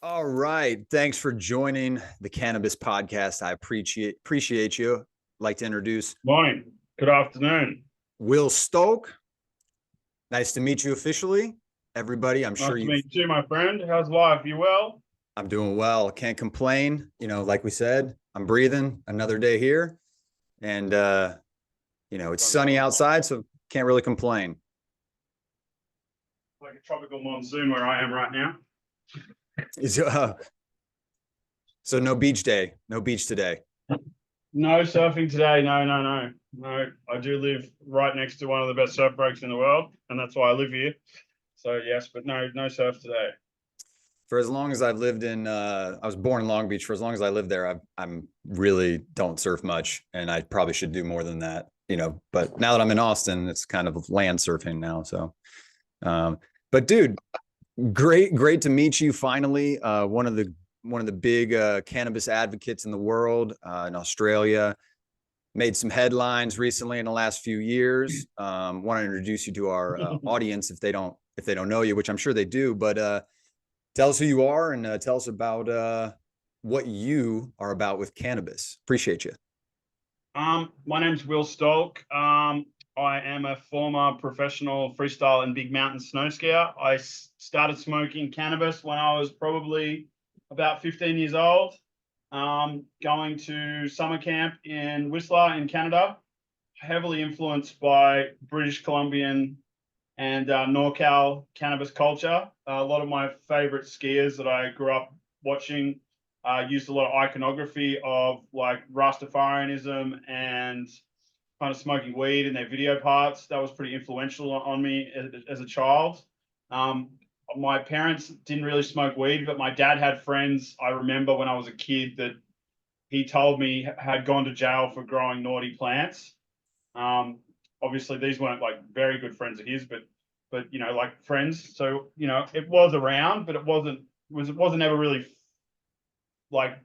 All right. Thanks for joining the Cannabis Podcast. I appreciate you. I'd like to introduce Morning. Good afternoon. Will Stolk. Nice to meet you officially. Everybody, I'm sure Nice to meet you too, my friend. How's life? You well? I'm doing well. Can't complain. Like we said, I'm breathing another day here. And it's sunny outside, so can't really complain. Like a tropical monsoon where I am right now. So no beach day, no beach today. No surfing today. No. I do live right next to one of the best surf breaks in the world, and that's why I live here. So yes, but no surf today. For as long as I've lived I was born in Long Beach. For as long as I lived there, I'm really don't surf much, and I probably should do more than that. But now that I'm in Austin, it's kind of land surfing now. So, but dude, great to meet you finally. One of the big cannabis advocates in the world, in Australia. Made some headlines recently in the last few years. Want to introduce you to our audience if they don't know you, which I'm sure they do. But tell us who you are and tell us about what you are about with cannabis. Appreciate you. My name's Will Stolk. I am a former professional freestyle and big mountain snow skier. I started smoking cannabis when I was probably about 15 years old, going to summer camp in Whistler in Canada, heavily influenced by British Columbian and NorCal cannabis culture. A lot of my favorite skiers that I grew up watching used a lot of iconography of like Rastafarianism and kind of smoking weed in their video parts. That was pretty influential on me as a child. My parents didn't really smoke weed, but my dad had friends, I remember when I was a kid, that he told me had gone to jail for growing naughty plants. Obviously, these weren't like very good friends of his, but like friends. So it was around, but it wasn't ever really like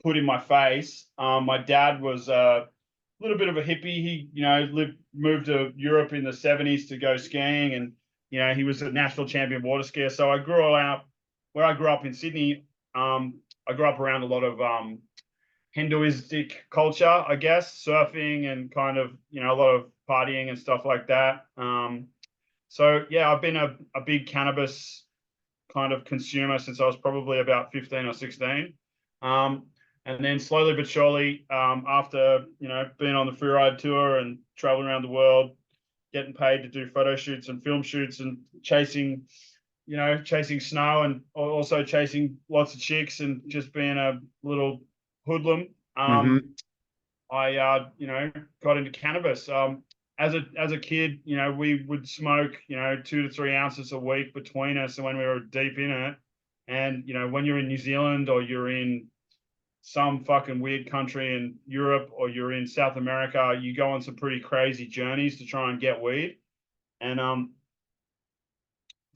put in my face. My dad was a little bit of a hippie. He moved to Europe in the 70s to go skiing, and he was a national champion water skier. So I grew up where I grew up in Sydney. I grew up around a lot of Hinduistic culture, I guess, surfing and kind of a lot of partying and stuff like that. So yeah, I've been a big cannabis kind of consumer since I was probably about 15 or 16. And then slowly but surely, after being on the freeride tour and traveling around the world, getting paid to do photo shoots and film shoots and chasing snow and also chasing lots of chicks and just being a little hoodlum. I got into cannabis. As a kid, we would smoke 2 to 3 ounces a week between us, and when we were deep in it. And when you're in New Zealand or you're in some fucking weird country in Europe or you're in South America, you go on some pretty crazy journeys to try and get weed. And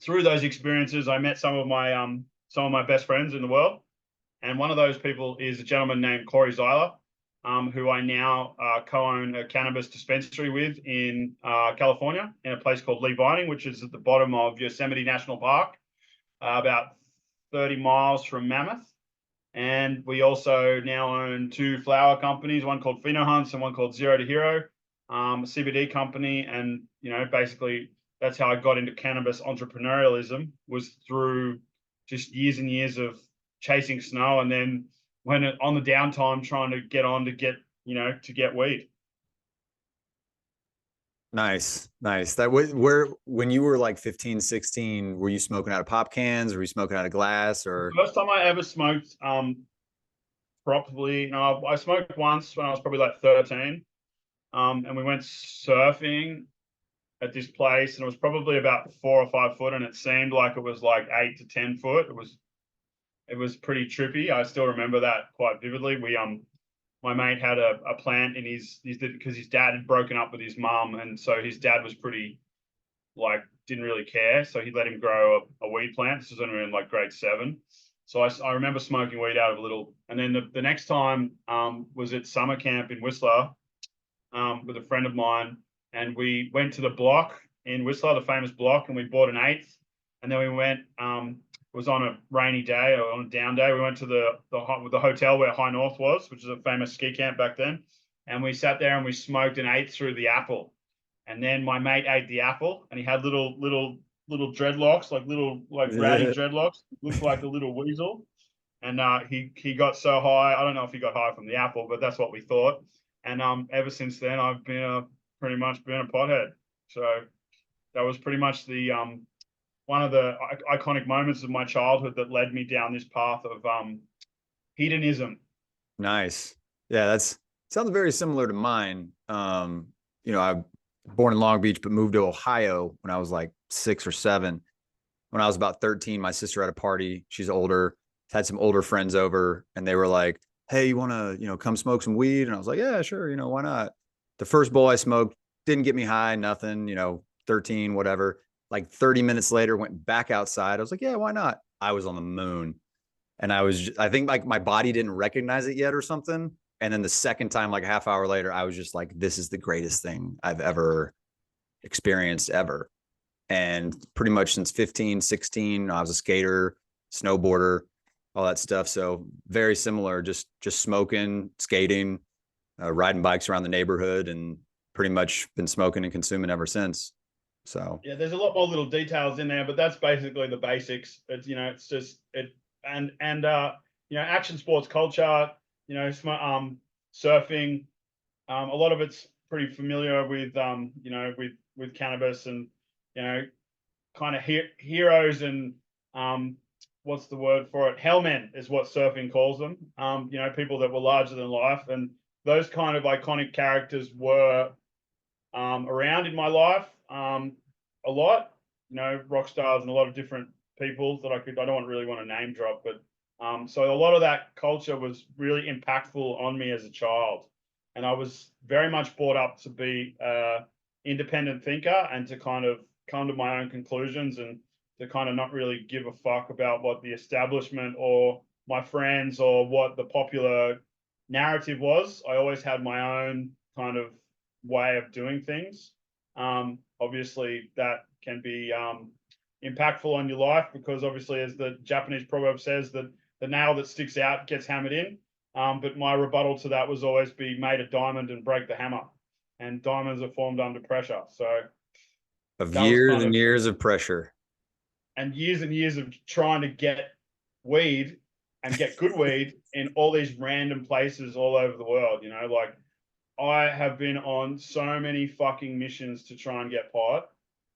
through those experiences, I met some of my best friends in the world. And one of those people is a gentleman named Corey Zeiler, who I now co-own a cannabis dispensary with in California, in a place called Lee Vining, which is at the bottom of Yosemite National Park, about 30 miles from Mammoth. And we also now own 2 flower companies, one called Pheno Hunts and one called Zero to Hero, a CBD company. And, basically that's how I got into cannabis entrepreneurialism, was through just years and years of chasing snow. And then on the downtime, trying to get weed. Nice. When you were like 15, 16, were you smoking out of pop cans? Or were you smoking out of glass? Or First time I ever smoked, properly, I smoked once when I was probably like 13. And we went surfing at this place, and it was probably about 4 or 5 foot, and it seemed like it was like 8 to 10 foot. It was pretty trippy. I still remember that quite vividly. My mate had a plant in his because his dad had broken up with his mum, and so his dad was pretty didn't really care, so he let him grow a weed plant. This was when we were in like grade 7. So I remember smoking weed out of a little. And then the next time was at summer camp in Whistler with a friend of mine, and we went to the block in Whistler, the famous block, and we bought an eighth. And then we went was on a rainy day or on a down day. We went to the hotel where High North was, which is a famous ski camp back then. And we sat there and we smoked and ate through the apple. And then my mate ate the apple, and he had little dreadlocks, like ratty dreadlocks. Looked like a little weasel. And he got so high. I don't know if he got high from the apple, but that's what we thought. And ever since then, I've been pretty much been a pothead. So that was pretty much the one of the iconic moments of my childhood that led me down this path of hedonism. Nice. Yeah, sounds very similar to mine. You know, I born in Long Beach, but moved to Ohio when I was like 6 or 7. When I was about 13, my sister had a party. She's older, had some older friends over, and they were like, "Hey, you want to, come smoke some weed?" And I was like, "Yeah, sure. Why not?" The first bowl I smoked didn't get me high, nothing, 13, whatever. Like 30 minutes later, went back outside. I was like, "Yeah, why not?" I was on the moon. And I think like my body didn't recognize it yet or something. And then the second time, like a half hour later, I was just like, this is the greatest thing I've ever experienced ever. And pretty much since 15, 16, I was a skater, snowboarder, all that stuff. So very similar, just smoking, skating, riding bikes around the neighborhood, and pretty much been smoking and consuming ever since. So yeah, there's a lot more little details in there, but that's basically the basics. It's it's just action sports culture, surfing. A lot of it's pretty familiar with with cannabis, and kind of heroes and what's the word for it? Hellmen is what surfing calls them. People that were larger than life, and those kind of iconic characters were around in my life a lot. Rock stars and a lot of different people that I don't really want to name drop, but so a lot of that culture was really impactful on me as a child, and I was very much brought up to be an independent thinker and to kind of come to my own conclusions, and to kind of not really give a fuck about what the establishment or my friends or what the popular narrative was. I always had my own kind of way of doing things. Obviously, that can be impactful on your life, because obviously, as the Japanese proverb says, that the nail that sticks out gets hammered in. But my rebuttal to that was always be made a diamond and break the hammer. And diamonds are formed under pressure. So of years and years of pressure. And years of trying to get weed and get good weed in all these random places all over the world. Like I have been on so many fucking missions to try and get pot.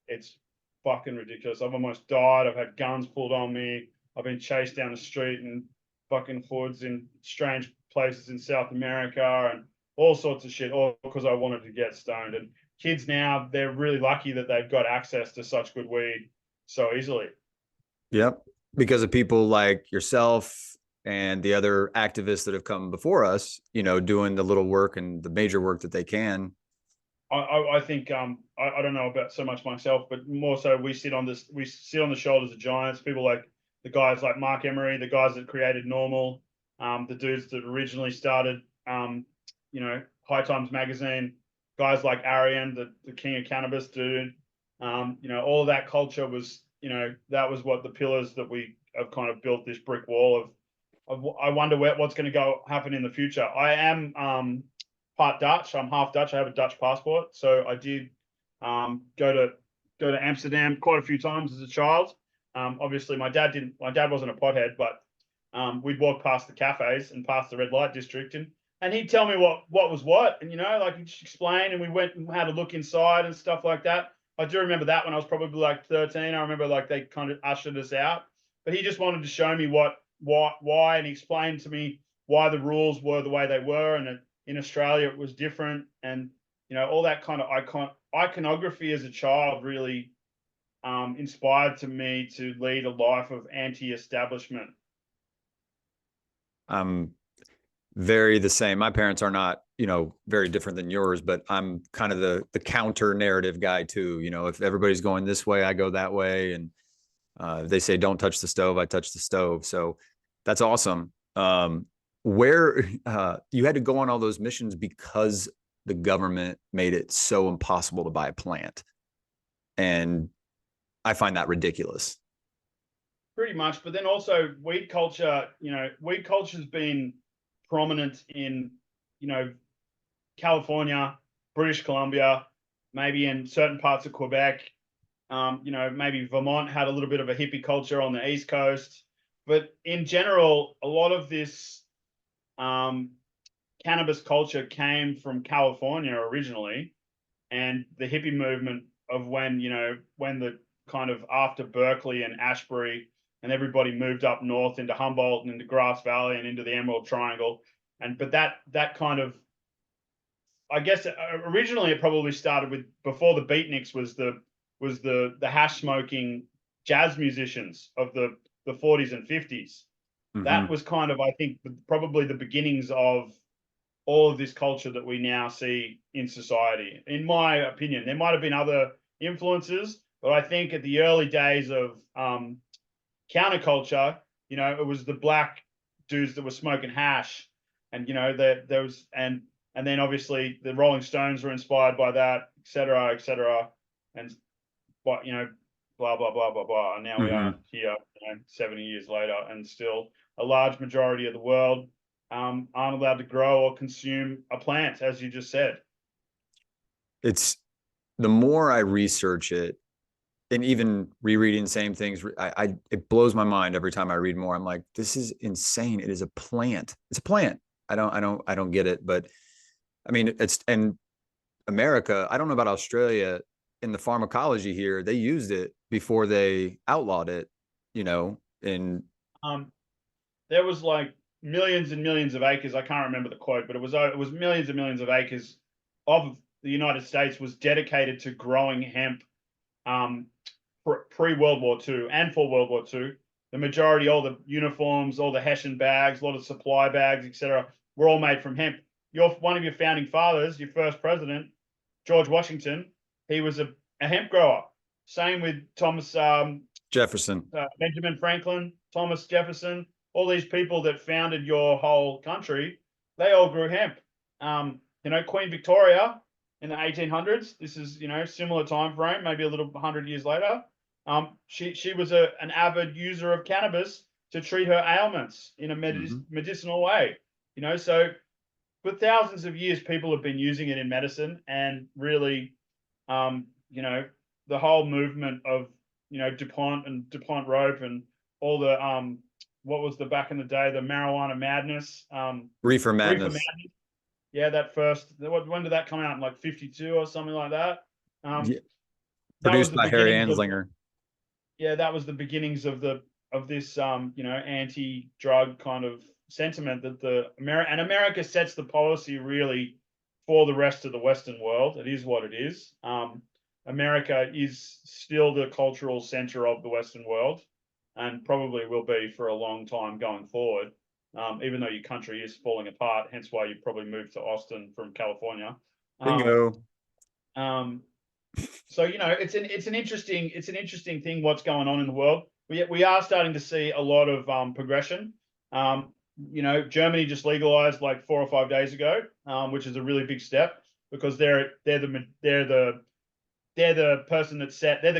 It's fucking ridiculous. I've almost died. I've had guns pulled on me. I've been chased down the street in fucking hoods in strange places in South America and all sorts of shit, all because I wanted to get stoned. And kids now, they're really lucky that they've got access to such good weed so easily. Yep. Because of people like yourself and the other activists that have come before us, doing the little work and the major work that they can. I think I don't know about so much myself, but more so we sit on the shoulders of giants, people like the guys like Mark Emery, the guys that created Normal, the dudes that originally started High Times magazine, guys like Arian, the king of cannabis dude. All of that culture was, that was what the pillars that we have kind of built this brick wall of. I wonder what's going to happen in the future. I am part Dutch. I'm half Dutch. I have a Dutch passport, so I did go to Amsterdam quite a few times as a child. Obviously, my dad wasn't a pothead, but we'd walk past the cafes and past the red light district, and he'd tell me what was what, and like he'd explain, and we went and had a look inside and stuff like that. I do remember that when I was probably like 13. I remember like they kind of ushered us out, but he just wanted to show me why, and he explained to me why the rules were the way they were, and in Australia it was different, and all that kind of iconography as a child really inspired to me to lead a life of anti-establishment. I'm very the same. My parents are not, very different than yours, but I'm kind of the counter narrative guy too. If everybody's going this way, I go that way. And they say, don't touch the stove, I touch the stove. So that's awesome. Where you had to go on all those missions because the government made it so impossible to buy a plant. And I find that ridiculous. Pretty much, but then also weed culture, weed culture's been prominent in, California, British Columbia, maybe in certain parts of Quebec. Maybe Vermont had a little bit of a hippie culture on the East Coast, but in general, a lot of this cannabis culture came from California originally, and the hippie movement of when the kind of after Berkeley and Ashbury and everybody moved up north into Humboldt and into Grass Valley and into the Emerald Triangle. But that kind of, I guess originally it probably started with, before the beatniks was the hash smoking jazz musicians of the 40s and 50s. Mm-hmm. That was kind of, I think, probably the beginnings of all of this culture that we now see in society. In my opinion, there might have been other influences, but I think at the early days of counterculture, it was the black dudes that were smoking hash, and there was, and then obviously the Rolling Stones were inspired by that, et cetera, and but blah blah blah blah blah. And now we are here, 70 years later, and still a large majority of the world aren't allowed to grow or consume a plant, as you just said. It's, the more I research it, and even rereading the same things, it blows my mind every time I read more. I'm like, this is insane. It is a plant. It's a plant. I don't get it. But I mean, and America, I don't know about Australia, in the pharmacology here, they used it before they outlawed it, and there was like millions and millions of acres. I can't remember the quote, but it was millions and millions of acres of the United States was dedicated to growing hemp pre-World War II and for World War II. The majority, all the uniforms, all the Hessian bags, a lot of supply bags, etc., were all made from hemp. One of your founding fathers, your first president, George Washington, he was a hemp grower. Same with Thomas Jefferson, Benjamin Franklin, Thomas Jefferson, all these people that founded your whole country, they all grew hemp. Queen Victoria in the 1800s, this is, similar time frame, maybe a little 100 years later. She was an avid user of cannabis to treat her ailments in a medicinal way. So for thousands of years, people have been using it in medicine, and really, the whole movement of, DuPont and DuPont rope and all the, what was the back in the day, the marijuana madness, reefer madness. Yeah, when did that come out? In like 52 or something like that? Yeah. Produced by Harry Anslinger. That was the beginnings of this anti-drug kind of sentiment that America sets the policy really for the rest of the Western world. It is what it is. America is still the cultural center of the Western world, and probably will be for a long time going forward. Even though your country is falling apart, hence why you probably moved to Austin from California. Bingo. So it's an interesting thing what's going on in the world. We are starting to see a lot of progression. Germany just legalized like 4 or 5 days ago, which is a really big step, because they're the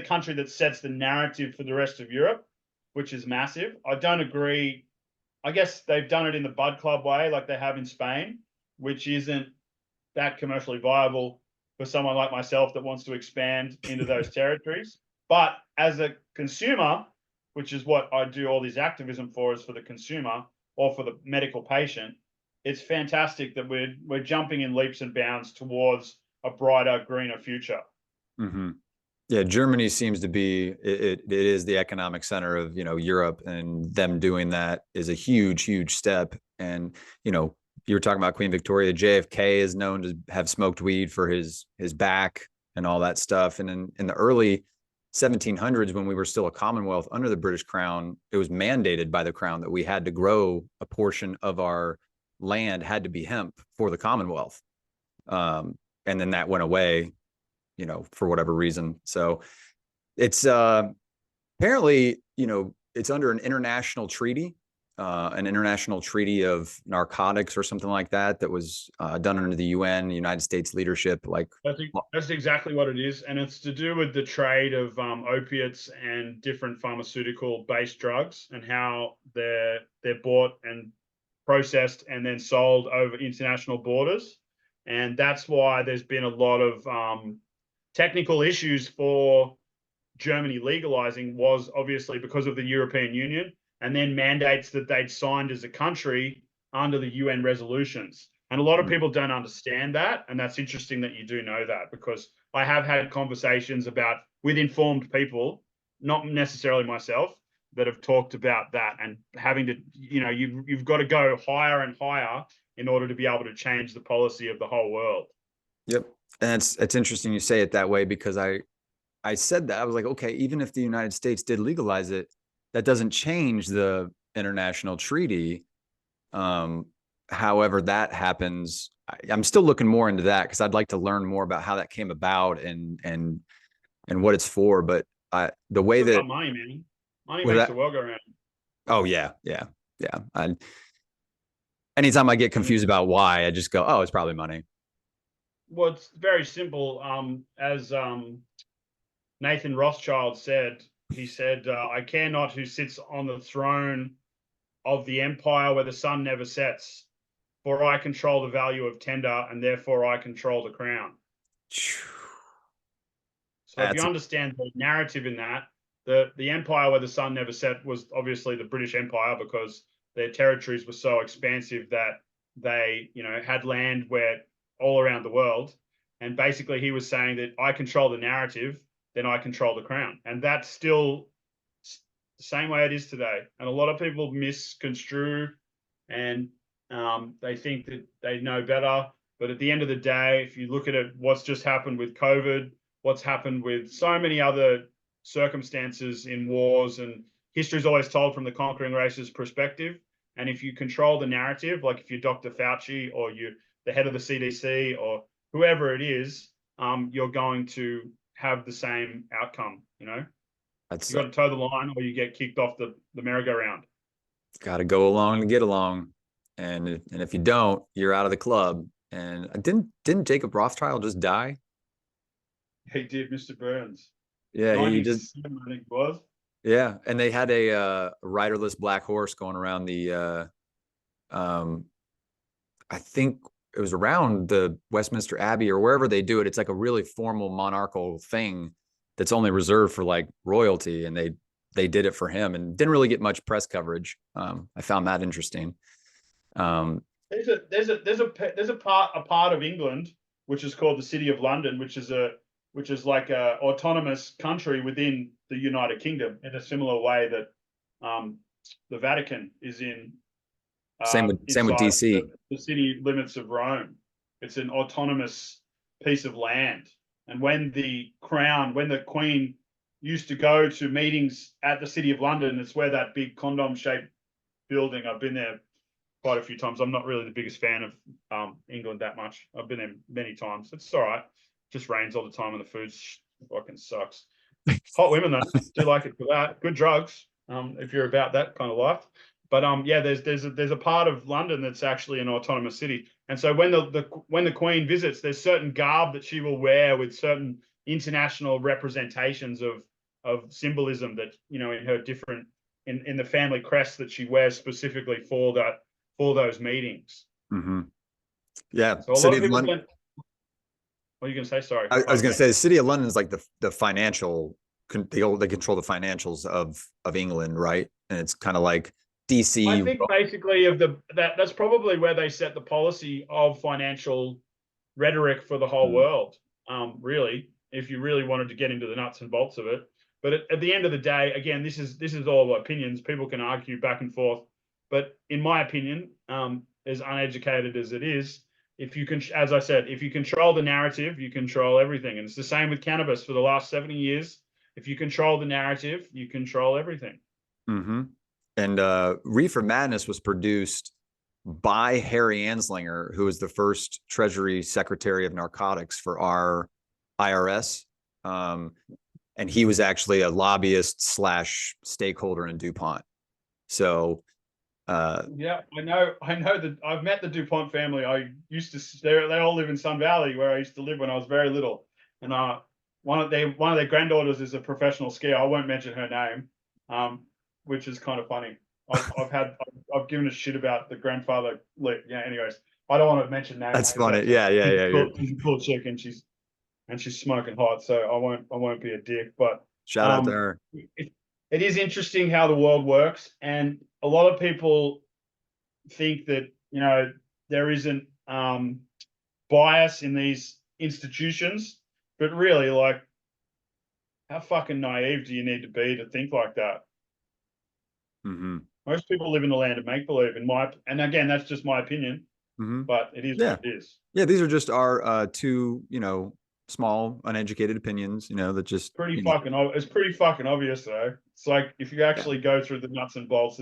country that sets the narrative for the rest of Europe, which is massive. I don't agree. I guess they've done it in the Bud Club way, like they have in Spain, which isn't that commercially viable for someone like myself that wants to expand into those territories. But as a consumer, which is what I do all this activism for, is for the consumer or for the medical patient, it's fantastic that we're jumping in leaps and bounds towards a brighter, greener future. Mm-hmm. Yeah, Germany seems to be, it is the economic center of, Europe, and them doing that is a huge, huge step. And, you were talking about Queen Victoria. JFK is known to have smoked weed for his back and all that stuff. And in the early 1700s, when we were still a Commonwealth under the British Crown, it was mandated by the Crown that we had to grow a portion of our land had to be hemp for the Commonwealth. And then that went away, for whatever reason. So it's apparently, it's under an international treaty an international treaty of narcotics or something like that that was done under the UN, United States leadership. Like that's exactly what it is, and it's to do with the trade of opiates and different pharmaceutical-based drugs, and how they're bought and processed and then sold over international borders. And that's why there's been a lot of technical issues for Germany legalizing, was obviously because of the European Union and then mandates that they'd signed as a country under the UN resolutions. And a lot of people don't understand that. And that's interesting that you do know that, because I have had conversations with informed people, not necessarily myself, that have talked about that, and having to, you've got to go higher and higher in order to be able to change the policy of the whole world. Yep. And it's interesting you say it that way, because I said that, I was like, okay, even if the United States did legalize it, that doesn't change the international treaty. However that happens, I'm still looking more into that, because I'd like to learn more about how that came about and what it's for. But the way that money, man, money makes the world go around. Oh yeah. Anytime I get confused about why, I just go, oh, it's probably money. Well, it's very simple. As Nathan Rothschild said, he said, I care not who sits on the throne of the empire where the sun never sets, for I control the value of tender, and therefore I control the crown. So if you understand the narrative in that, the empire where the sun never set was obviously the British Empire, because their territories were so expansive that they, had land where all around the world. And basically he was saying that I control the narrative, then I control the crown. And that's still the same way it is today. And a lot of people misconstrue, and they think that they know better. But at the end of the day, if you look at it, what's just happened with COVID, what's happened with so many other circumstances in wars, and history is always told from the conquering race's perspective. And if you control the narrative, like if you're Dr. Fauci or you're the head of the CDC or whoever it is, you're going to have the same outcome. You got to toe the line, or you get kicked off the merry-go-round. Got to go along to get along, and if you don't, you're out of the club. And didn't Jacob Rothschild just die? He did, Mr. Burns. Yeah, he just. I think it was. Yeah, and they had a riderless black horse going around the. I think it was around the Westminster Abbey or wherever they do it. It's like a really formal monarchical thing that's only reserved for like royalty, and they did it for him and didn't really get much press coverage. I found that interesting. There's a part of England which is called the City of London, which is like a autonomous country within the United Kingdom, in a similar way that the Vatican is in. Same with DC. The city limits of Rome. It's an autonomous piece of land. And when the Queen used to go to meetings at the City of London, it's where that big condom-shaped building. I've been there quite a few times. I'm not really the biggest fan of England that much. I've been there many times. It's all right. Just rains all the time and the food fucking sucks. Hot women though, do like it for that. Good drugs, if you're about that kind of life. But yeah, there's a part of London that's actually an autonomous city. And so when the Queen visits, there's certain garb that she will wear with certain international representations of symbolism that, in her different in the family crest that she wears specifically for those meetings. Mm-hmm. Yeah. So a lot of people don't. What are you going to say? Sorry. I was going to say the City of London is like the financial. They control the financials of England, right? And it's kind of like DC. I think basically that's probably where they set the policy of financial rhetoric for the whole world. Really, if you really wanted to get into the nuts and bolts of it. But at the end of the day, again, this is all opinions. People can argue back and forth. But in my opinion, as uneducated as it is, if you can, as I said, if you control the narrative, you control everything. And it's the same with cannabis for the last 70 years. If you control the narrative, you control everything. Mm-hmm. And Reefer Madness was produced by Harry Anslinger, who was the first Treasury Secretary of Narcotics for our IRS. And he was actually a lobbyist / stakeholder in DuPont. So Yeah, I know that I've met the DuPont family. I used to, they all live in Sun Valley where I used to live when I was very little. And one of their granddaughters is a professional skier. I won't mention her name, which is kind of funny. I've given a shit about the grandfather. Yeah, anyways, I don't want to mention names. That's funny. Yeah. She's a cool chick, and she's smoking hot. So I won't be a dick. But Shout out to her. it is interesting how the world works, and a lot of people think that there isn't bias in these institutions, but really, like, how fucking naive do you need to be to think like that? Mm-hmm. Most people live in the land of make believe. And again, that's just my opinion, Mm-hmm. but it is what it is. Yeah, these are just our two, small, uneducated opinions, that just It's pretty fucking obvious though. It's like if you actually go through the nuts and bolts,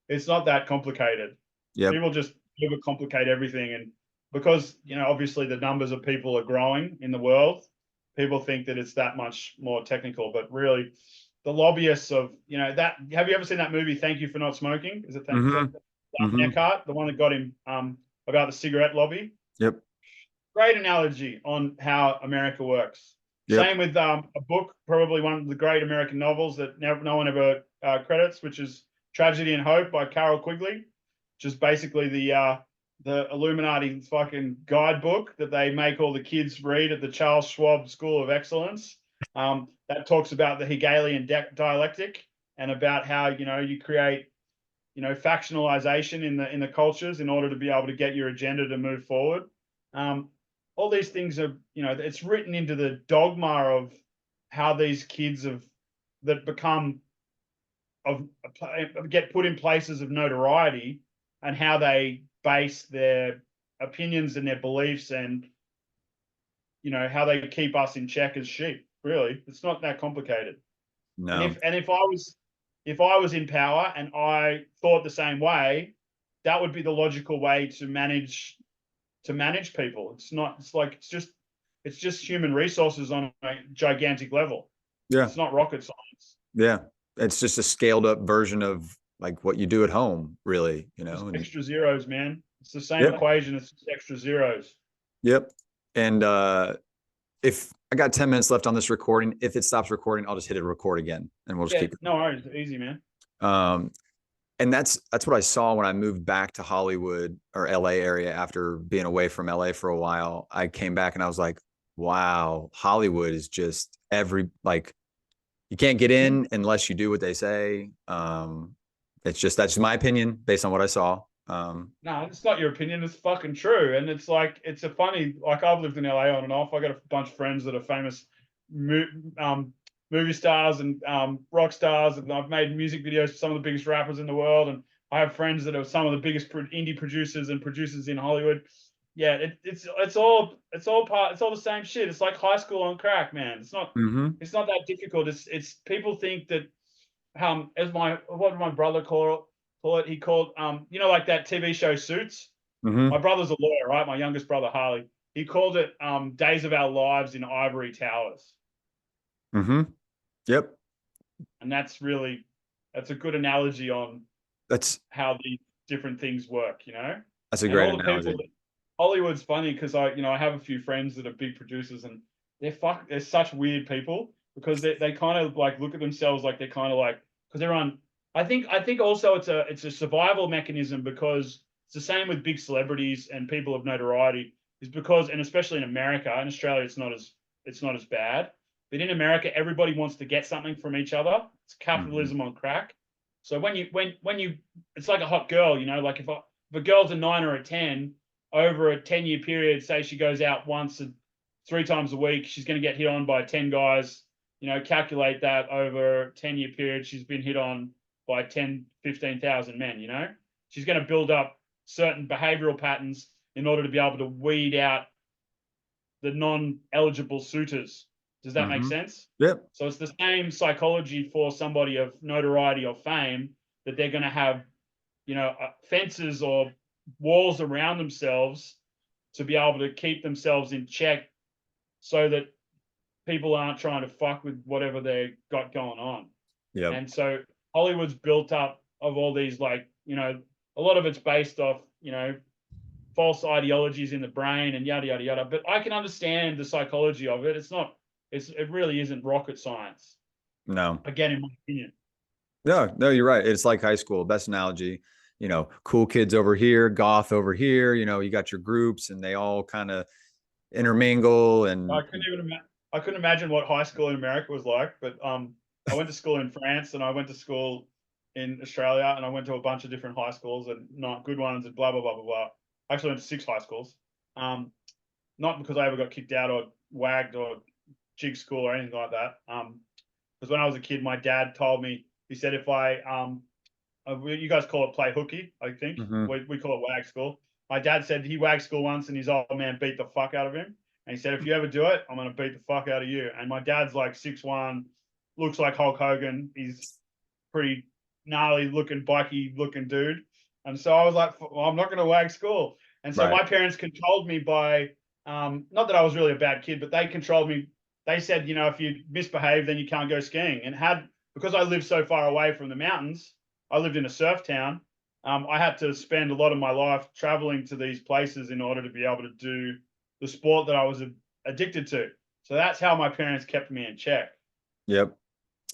it's not that complicated. Yep. People just overcomplicate everything, and because obviously the numbers of people are growing in the world, people think that it's that much more technical. But really, the lobbyists of that. Have you ever seen that movie Thank You for Not Smoking? Is it Eckhart, the one that got him about the cigarette lobby? Yep. Great analogy on how America works. Yep. Same with a book, probably one of the great American novels that no one ever credits, which is Tragedy and Hope by Carol Quigley, which is basically the Illuminati fucking guidebook that they make all the kids read at the Charles Schwab School of Excellence. That talks about the Hegelian dialectic and about how you create factionalization in the cultures in order to be able to get your agenda to move forward. All these things are, it's written into the dogma of how these kids get put in places of notoriety, and how they base their opinions and their beliefs, and how they keep us in check as sheep. Really, it's not that complicated. No. And if I was in power and I thought the same way, that would be the logical way to manage people. It's just human resources on a gigantic level. Yeah. It's not rocket science. Yeah. It's just a scaled up version of like what you do at home, really, Extra zeros, man. It's the same equation. It's just extra zeros. Yep. And if I got 10 minutes left on this recording, if it stops recording, I'll just hit it record again and we'll just keep it. No worries. Easy, man. And that's what I saw when I moved back to Hollywood or LA area after being away from LA for a while. I came back and I was like, wow, Hollywood is just you can't get in unless you do what they say. That's my opinion based on what I saw. No, it's not your opinion. It's fucking true. And it's like, it's a funny, like I've lived in LA on and off. I got a bunch of friends that are famous movie stars and rock stars, and I've made music videos for some of the biggest rappers in the world, and I have friends that are some of the biggest indie producers and producers in Hollywood. Yeah, it's all the same shit. It's like high school on crack, man. It's not that difficult. It's people think that what did my brother call it? He called like that TV show Suits. My brother's a lawyer, right? My youngest brother Harley. He called it Days of Our Lives in Ivory Towers. Yep. And that's a good analogy on how these different things work, That's a great analogy. Hollywood's funny because I have a few friends that are big producers, and they're such weird people because they kind of like look at themselves like they're kind of like, because they're on. I think also it's a survival mechanism, because it's the same with big celebrities and people of notoriety, is because, and especially in America, in Australia it's not as bad. But in America, everybody wants to get something from each other. It's capitalism on crack. So when you, it's like a hot girl, like if a girl's a 9 or a 10 over a 10-year period, say she goes out once and 3 times a week, she's going to get hit on by 10 guys. Calculate that over a 10-year period, she's been hit on by 15,000 men. She's going to build up certain behavioral patterns in order to be able to weed out the non-eligible suitors. Does that make sense? Yep. So it's the same psychology for somebody of notoriety or fame, that they're going to have, fences or walls around themselves to be able to keep themselves in check, so that people aren't trying to fuck with whatever they got going on. Yeah. And so Hollywood's built up of all these, a lot of it's based off, false ideologies in the brain and yada, yada, yada. But I can understand the psychology of it. It really isn't rocket science. No. Again, in my opinion. No, you're right. It's like high school. Best analogy, cool kids over here, goth over here, you got your groups and they all kind of intermingle. And I couldn't imagine what high school in America was like, but I went to school in France and I went to school in Australia and I went to a bunch of different high schools and not good ones and blah, blah, blah, blah, blah. I actually went to 6 high schools. Not because I ever got kicked out or wagged or jig school or anything like that. Because when I was a kid, my dad told me, he said, if you guys call it play hooky, I think. We call it wag school. My dad said he wagged school once and his old man beat the fuck out of him. And he said, if you ever do it, I'm going to beat the fuck out of you. And my dad's like 6'1", looks like Hulk Hogan. He's pretty gnarly looking, bikey looking dude. And so I was like, well, I'm not going to wag school. And so my parents controlled me by, not that I was really a bad kid, but they controlled me. They said, if you misbehave, then you can't go skiing. And because I lived so far away from the mountains, I lived in a surf town. I had to spend a lot of my life traveling to these places in order to be able to do the sport that I was addicted to. So that's how my parents kept me in check. Yep.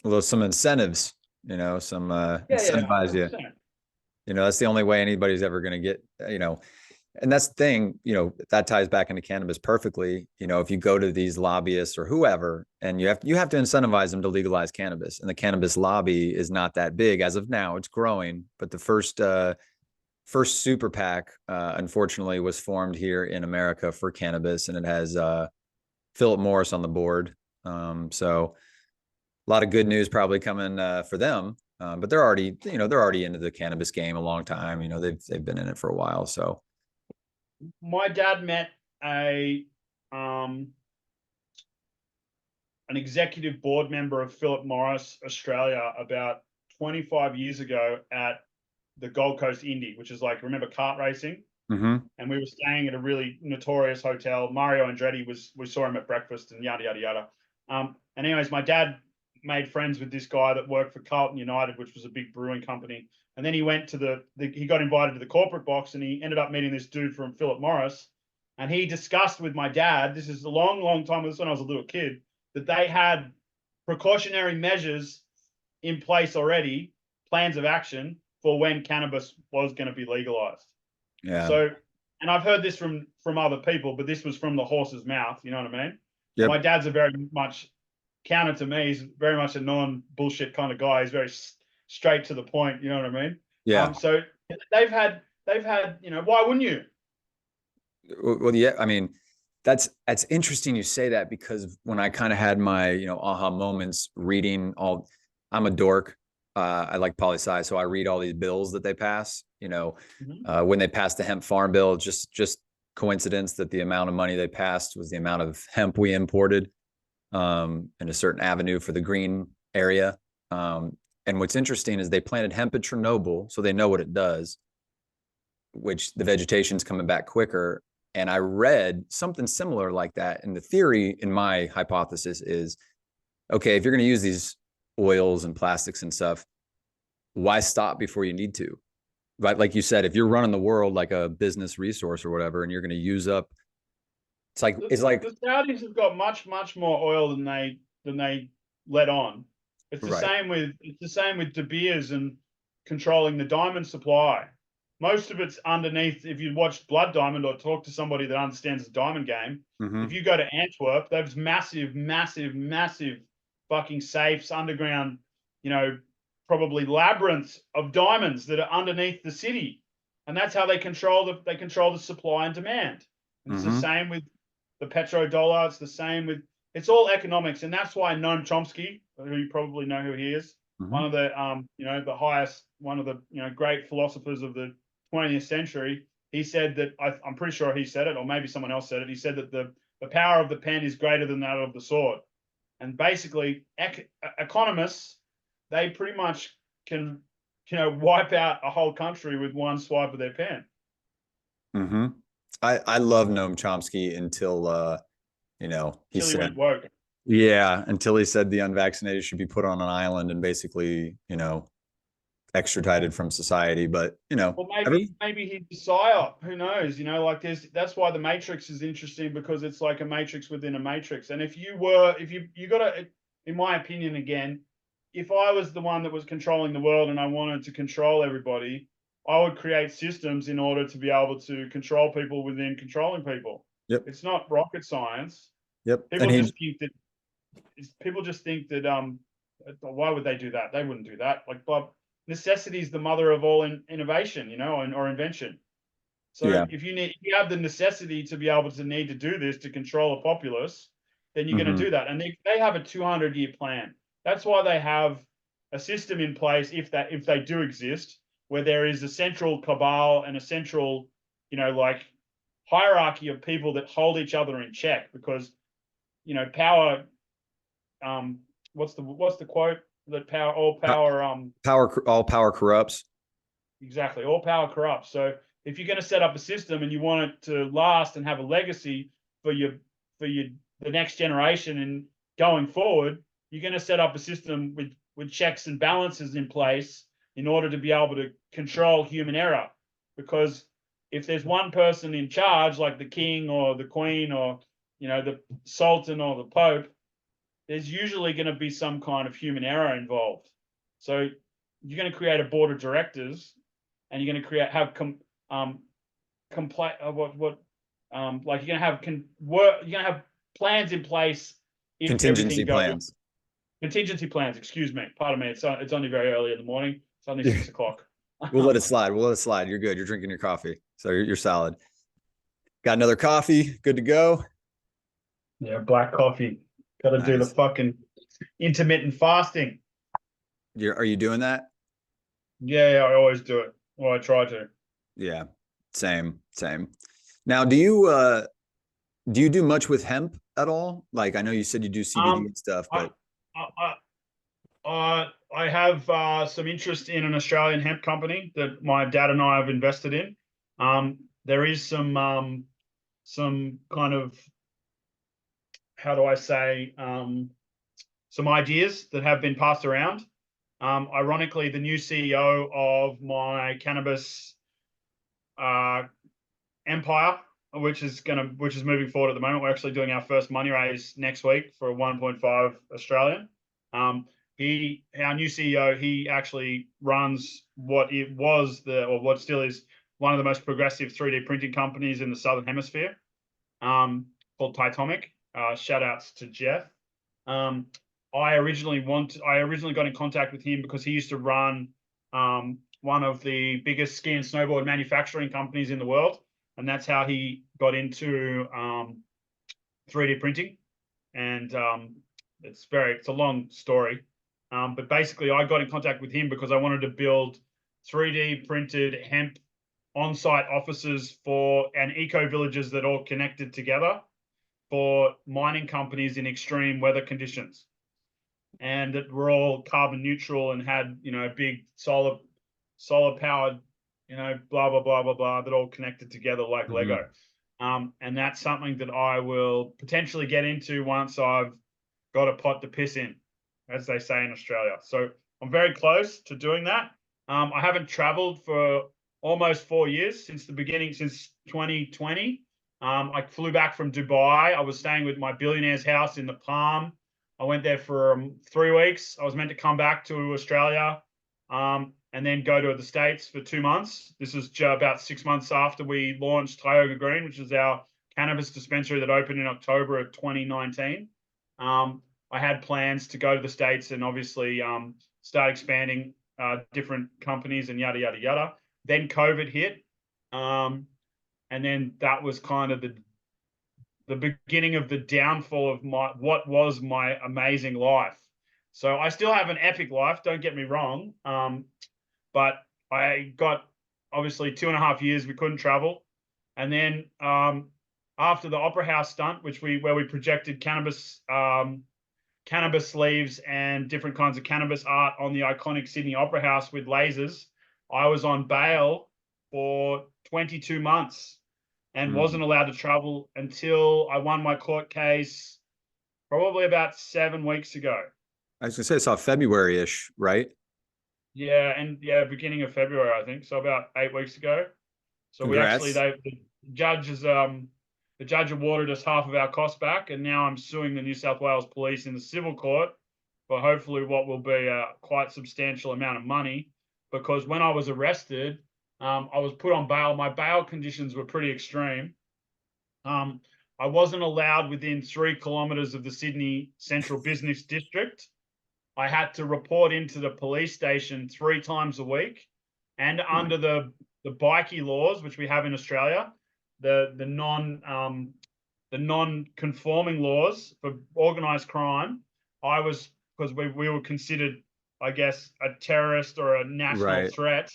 Well, some incentives, some incentivize you. That's the only way anybody's ever going to get, and that's the thing, that ties back into cannabis perfectly. If you go to these lobbyists or whoever, and you have to incentivize them to legalize cannabis, and the cannabis lobby is not that big as of now. It's growing, but the first super PAC, unfortunately, was formed here in America for cannabis, and it has Philip Morris on the board. So a lot of good news probably coming for them. But they're already into the cannabis game a long time. They've been in it for a while. So my dad met an executive board member of Philip Morris Australia about 25 years ago at the Gold Coast Indy, which is like, remember kart racing? And we were staying at a really notorious hotel. Mario Andretti we saw him at breakfast and yada, yada, yada. And anyways, my dad made friends with this guy that worked for Carlton United, which was a big brewing company. And then he went to he got invited to the corporate box and he ended up meeting this dude from Philip Morris. And he discussed with my dad, this is a long, long time, this when I was a little kid, that they had precautionary measures in place already, plans of action for when cannabis was going to be legalized. Yeah. So, and I've heard this from other people, but this was from the horse's mouth. You know what I mean? Yep. My dad's a very much counter to me. He's very much a non-bullshit kind of guy. He's very straight to the point. You know what I mean? Yeah. So they've had, why wouldn't you? Well, yeah. I mean, that's interesting you say that, because when I kind of had my, aha moments reading I'm a dork. I like poli-sci, so I read all these bills that they pass. When they passed the hemp farm bill, just coincidence that the amount of money they passed was the amount of hemp we imported in a certain avenue for the green area. And what's interesting is they planted hemp at Chernobyl, so they know what it does, which the vegetation's coming back quicker. And I read something similar like that. And the theory in my hypothesis is, okay, if you're going to use these oils and plastics and stuff, why stop before you need to? Right? Like you said, if you're running the world like a business resource or whatever, and you're going to use up, it's like the Saudis have got much, much more oil than they let on. It's the same with De Beers and controlling the diamond supply. Most of it's underneath. If you watch Blood Diamond or talk to somebody that understands the diamond game, if you go to Antwerp, there's massive, massive, massive fucking safes underground, probably labyrinths of diamonds that are underneath the city, and that's how they control the supply and demand. And it's the same with the petrodollar. It's the same with, it's all economics, and that's why Noam Chomsky, who you probably know who he is, one of the the highest, one of the great philosophers of the 20th century. He said that, I'm pretty sure he said it, or maybe someone else said it. He said that the power of the pen is greater than that of the sword. And basically, economists, they pretty much can, wipe out a whole country with one swipe of their pen. I love Noam Chomsky until he went woke. Yeah, until he said the unvaccinated should be put on an island and basically, extradited from society. But you know, Or maybe he's a psyop. Who knows? You know, like that's why the Matrix is interesting, because it's like a matrix within a matrix. And if you got to, in my opinion, again, if I was the one that was controlling the world and I wanted to control everybody, I would create systems in order to be able to control people within controlling people. Yep. It's not rocket science. Yep. People just think that why would they do that? They wouldn't do that. Like, Bob, necessity is the mother of all innovation, you know, or invention. So Yeah. if you have the necessity to be able to need to do this to control a populace, then you're going to do that. And they have a 200-year plan. That's why they have a system in place, if they do exist, where there is a central cabal and a central, you know, like hierarchy of people that hold each other in check, because, you know, power, what's the quote? That all power corrupts. Exactly. All power corrupts. So if you're going to set up a system and you want it to last and have a legacy for the next generation and going forward, you're going to set up a system with checks and balances in place in order to be able to control human error. Because if there's one person in charge, like the king or the queen or, you know, the sultan or the pope, there's usually going to be some kind of human error involved. So you're going to create a board of directors, and you're going to like you're going to have plans in place. Contingency plans. Contingency plans. Excuse me. Pardon me. It's only very early in the morning. It's only 6 o'clock. We'll let it slide. You're good. You're drinking your coffee, so you're solid. Got another coffee. Good to go. Yeah, black coffee. Got to do the fucking intermittent fasting. Are you doing that? Yeah, I always do it. Well, I try to. Yeah, same. Now, do you do much with hemp at all? Like, I know you said you do CBD and stuff, but I have some interest in an Australian hemp company that my dad and I have invested in. There is some kind of, how do I say, some ideas that have been passed around. Ironically, the new CEO of my cannabis empire, which is moving forward at the moment. We're actually doing our first money raise next week for 1.5 Australian. Our new CEO, he actually runs what still is one of the most progressive 3D printing companies in the Southern Hemisphere, called Titomic. Shout outs to Jeff. I originally got in contact with him because he used to run one of the biggest ski and snowboard manufacturing companies in the world, and that's how he got into 3D printing. And it's a long story, but basically I got in contact with him because I wanted to build 3D printed hemp on-site offices and eco villages that all connected together for mining companies in extreme weather conditions, and that were all carbon neutral and had, you know, big solar powered, you know, blah blah blah blah blah, that all connected together like Lego. And that's something that I will potentially get into once I've got a pot to piss in, as they say in Australia. So I'm very close to doing that. I haven't traveled for almost 4 years, since 2020. I flew back from Dubai. I was staying with my billionaire's house in the Palm. I went there for 3 weeks. I was meant to come back to Australia and then go to the States for 2 months. This was about 6 months after we launched Tioga Green, which is our cannabis dispensary that opened in October of 2019. I had plans to go to the States and obviously start expanding different companies and yada, yada, yada. Then COVID hit. And then that was kind of the beginning of the downfall of what was my amazing life. So I still have an epic life, don't get me wrong. But I got obviously 2.5 years we couldn't travel. And then after the Opera House stunt, where we projected cannabis leaves and different kinds of cannabis art on the iconic Sydney Opera House with lasers, I was on bail for 22 months and wasn't allowed to travel until I won my court case probably about 7 weeks ago. I was gonna say, I saw February-ish, right? Yeah, and yeah, beginning of February, I think. So about 8 weeks ago. So we actually, Congrats. the judge is the judge awarded us half of our costs back, and now I'm suing the New South Wales Police in the civil court for hopefully what will be a quite substantial amount of money. Because when I was arrested, I was put on bail. My bail conditions were pretty extreme. Um, I wasn't allowed within 3 kilometres of the Sydney Central Business District. I had to report into the police station 3 times a week, and under the bikie laws, which we have in Australia, the non-conforming laws for organised crime, I was, because we were considered, I guess, a terrorist or a national Right. threat.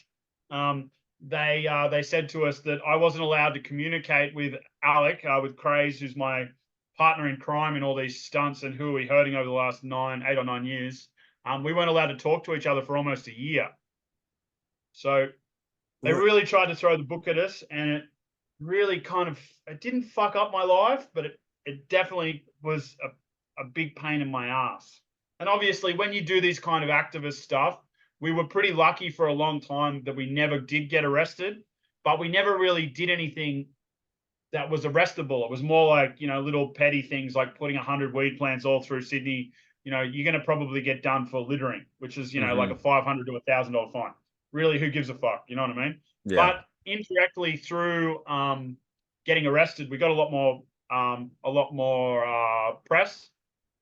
They said to us that I wasn't allowed to communicate with Alec, with Craze, who's my partner in crime in all these stunts and who are we hurting over the last 8 or 9 years. We weren't allowed to talk to each other for almost a year. So they What? really tried to throw the book at us, and it really it didn't fuck up my life, but it definitely was a big pain in my ass. And obviously, when you do these kind of activist stuff, we were pretty lucky for a long time that we never did get arrested, but we never really did anything that was arrestable. It was more like, little petty things like putting 100 weed plants all through Sydney. You're going to probably get done for littering, which is, like a Mhm. $500 to $1,000 fine. Really, who gives a fuck? You know what I mean? Yeah. But indirectly through getting arrested, we got a lot more press,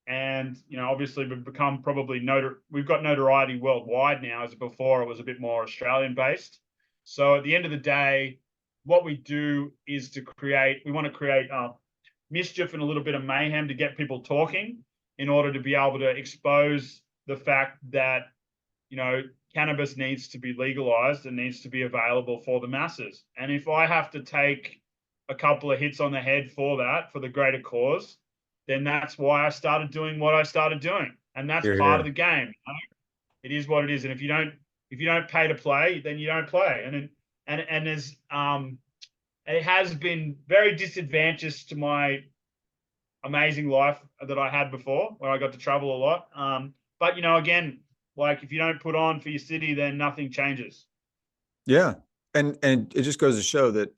and obviously we've become we've got notoriety worldwide now, as before it was a bit more Australian based. So at the end of the day, what we do is we want to create mischief and a little bit of mayhem to get people talking, in order to be able to expose the fact that cannabis needs to be legalized and needs to be available for the masses. And if I have to take a couple of hits on the head for that, for the greater cause, then that's why I started doing what I started doing. And that's You're part of here. the game. It is what it is. And if you don't pay to play, then you don't play. And there's it has been very disadvantageous to my amazing life that I had before, where I got to travel a lot. But again, like, if you don't put on for your city, then nothing changes. Yeah. And it just goes to show that,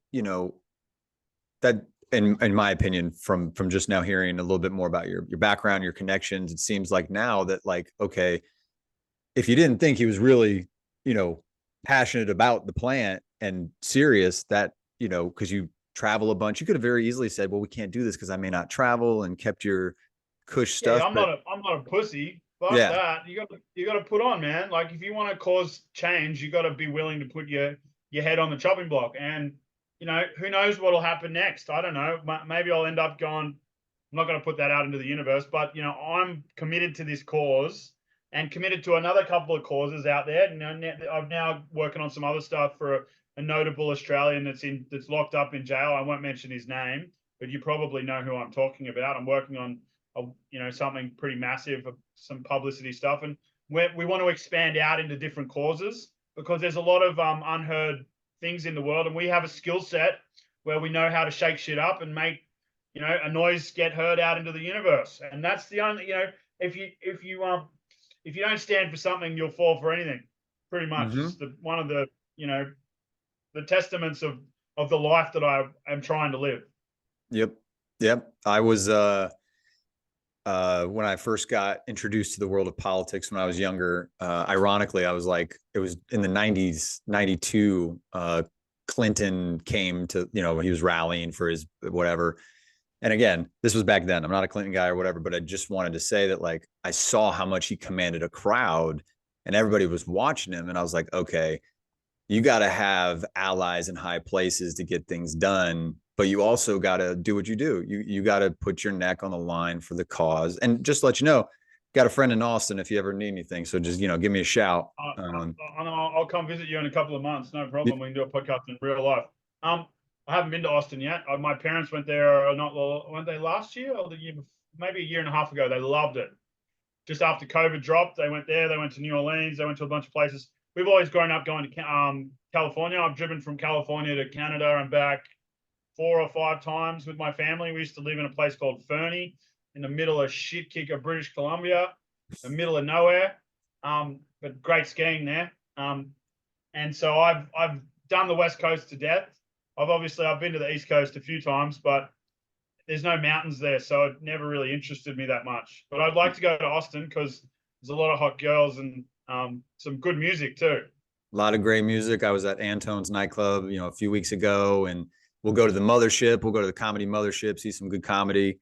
that in my opinion, from just now hearing a little bit more about your background, your connections, it seems like now that, like, okay, if you didn't think he was really, passionate about the plant and serious, that, because you travel a bunch, you could have very easily said, well, we can't do this because I may not travel, and kept your cush Yeah, stuff. I'm But not a pussy. Fuck yeah, that. You got to put on, man. Like, if you want to cause change, you got to be willing to put your head on the chopping block. And who knows what'll happen next? I don't know. Maybe I'll end up going. I'm not going to put that out into the universe, but I'm committed to this cause, and committed to another couple of causes out there. I'm now working on some other stuff for a notable Australian that's locked up in jail. I won't mention his name, but you probably know who I'm talking about. I'm working on something pretty massive, some publicity stuff, and we want to expand out into different causes, because there's a lot of unheard things in the world, and we have a skill set where we know how to shake shit up and make a noise get heard out into the universe. And that's the only, if you don't stand for something, you'll fall for anything. Pretty much, it's mm-hmm. one of the the testaments of the life that I am trying to live. Yep, yep. I was when I first got introduced to the world of politics when I was younger. Ironically, I was like, it was in the 90s, 92. Clinton came to, he was rallying for his whatever. And again, this was back then. I'm not a Clinton guy or whatever, but I just wanted to say that, like, I saw how much he commanded a crowd and everybody was watching him. And I was like, okay, you got to have allies in high places to get things done, but you also got to do what you do. You got to put your neck on the line for the cause. And just let you know, got a friend in Austin if you ever need anything. So just, give me a shout. I'll come visit you in a couple of months. No problem. We can do a podcast in real life. I haven't been to Austin yet. My parents went there. Went they last year or the year before? Maybe a year and a half ago. They loved it. Just after COVID dropped, they went there. They went to New Orleans. They went to a bunch of places. We've always grown up going to California. I've driven from California to Canada and back 4 or 5 times with my family. We used to live in a place called Fernie, in the middle of shit kick of British Columbia, the middle of nowhere. But great skiing there. And so I've done the West Coast to death. I've been to the East Coast a few times, but there's no mountains there, so it never really interested me that much. But I'd like to go to Austin because there's a lot of hot girls and some good music too. A lot of great music. I was at Antone's nightclub, a few weeks ago, and we'll go to the Mothership. We'll go to the Comedy Mothership, see some good comedy.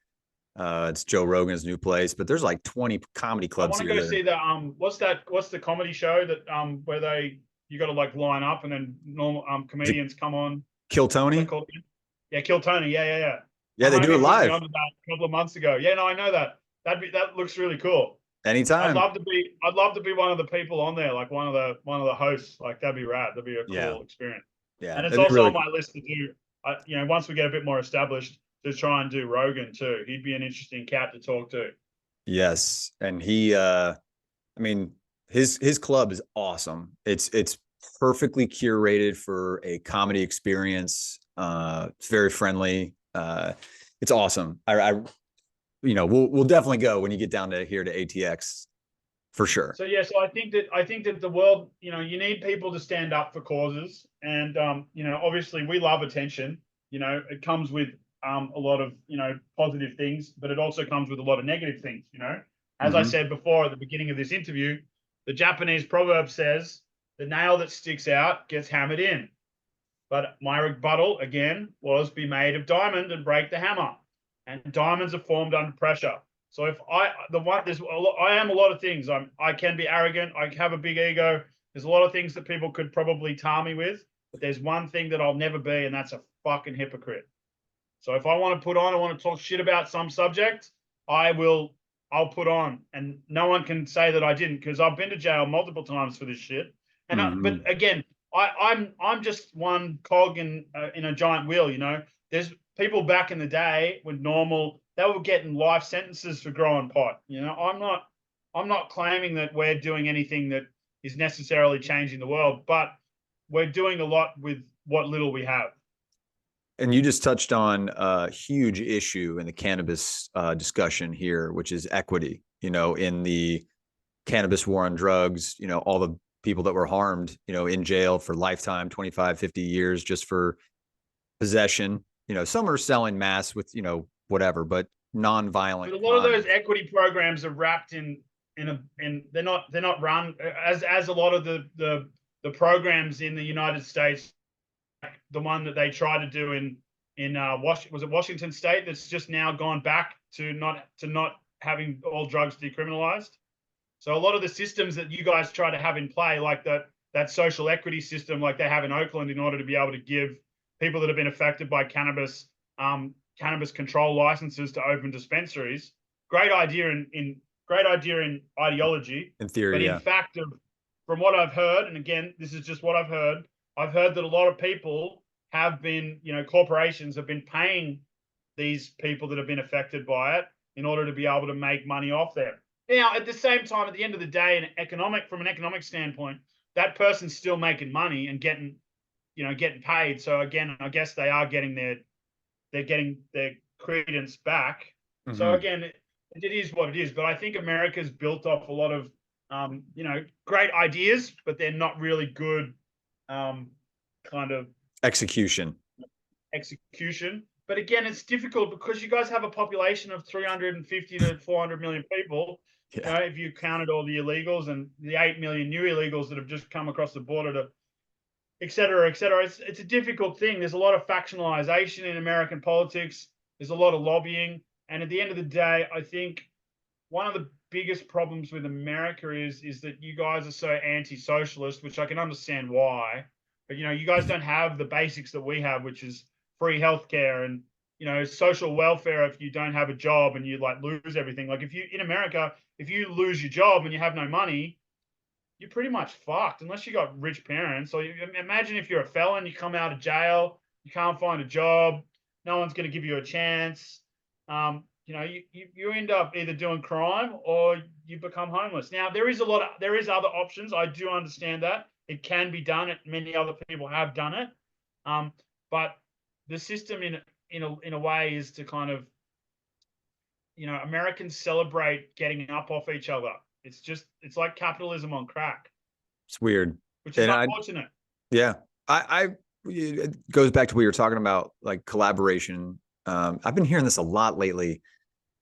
It's Joe Rogan's new place, but there's like 20 comedy I clubs want to here. go see the what's the comedy show that where you got to like line up and then normal comedians come on. Kill What's that Tony. called again? Yeah, Kill Tony. Yeah. Yeah, they do it Homie put me live onto that a couple of months ago. Yeah, no, I know that. That looks really cool. anytime. I'd love to be one of the people on there, like one of the hosts. Like that'd be rad. That'd be a cool experience. Yeah, And it's also really on my list to do. Once we get a bit more established, to try and do Rogan too. He'd be an interesting cat to talk to. Yes, and he, I mean, his club is awesome. It's perfectly curated for a comedy experience. It's very friendly. It's awesome. We'll definitely go when you get down to here to ATX for sure. So so I think that the world, you need people to stand up for causes, and obviously we love attention. It comes with a lot of positive things, but it also comes with a lot of negative things. As I said before at the beginning of this interview, the Japanese proverb says, "The nail that sticks out gets hammered in." But my rebuttal again was, be made of diamond and break the hammer. And diamonds are formed under pressure. So if I am a lot of things. I can be arrogant. I have a big ego. There's a lot of things that people could probably tar me with. But there's one thing that I'll never be, and that's a fucking hypocrite. So if I want to talk shit about some subject, I'll put on, and no one can say that I didn't, because I've been to jail multiple times for this shit. And but again, I'm just one cog in a giant wheel. There's people back in the day when they were getting life sentences for growing pot. I'm not claiming that we're doing anything that is necessarily changing the world, but we're doing a lot with what little we have. And you just touched on a huge issue in the cannabis discussion here, which is equity. In the cannabis war on drugs, all the people that were harmed, in jail for lifetime, 25, 50 years just for possession. Some are selling mass with, whatever, but non-violent. But a lot of those equity programs are wrapped in they're not run as a lot of the programs in the United States. The one that they tried to do in Washington State, that's just now gone back to not having all drugs decriminalized. So a lot of the systems that you guys try to have in play, like that social equity system, like they have in Oakland, in order to be able to give people that have been affected by cannabis control licenses to open dispensaries. Great idea in ideology. In theory, but in fact, from what I've heard, and again, this is just what I've heard that a lot of people have been, corporations have been paying these people that have been affected by it in order to be able to make money off them. Now, at the same time, at the end of the day, from an economic standpoint, that person's still making money and getting paid. So again, I guess they are getting their credence back. So again, it is what it is. But I think America's built off a lot of, great ideas, but they're not really good kind of execution. But again, it's difficult because you guys have a population of 350 to 400 million people. Yeah. If you counted all the illegals and the 8 million new illegals that have just come across the border to et cetera, et cetera. It's a difficult thing. There's a lot of factionalization in American politics. There's a lot of lobbying. And at the end of the day, I think one of the biggest problems with America is that you guys are so anti-socialist, which I can understand why. But, you guys don't have the basics that we have, which is free healthcare and, social welfare if you don't have a job and you lose everything. Like in America, if you lose your job and you have no money, you're pretty much fucked unless you got rich parents. Or imagine if you're a felon, you come out of jail, you can't find a job, no one's going to give you a chance. You end up either doing crime or you become homeless. Now there is other options. I do understand that it can be done. Many other people have done it, but the system in a way is to kind of, Americans celebrate getting up off each other. It's like capitalism on crack. It's weird. which is And unfortunate. yeah, it goes back to what you were talking about, like collaboration. I've been hearing this a lot lately,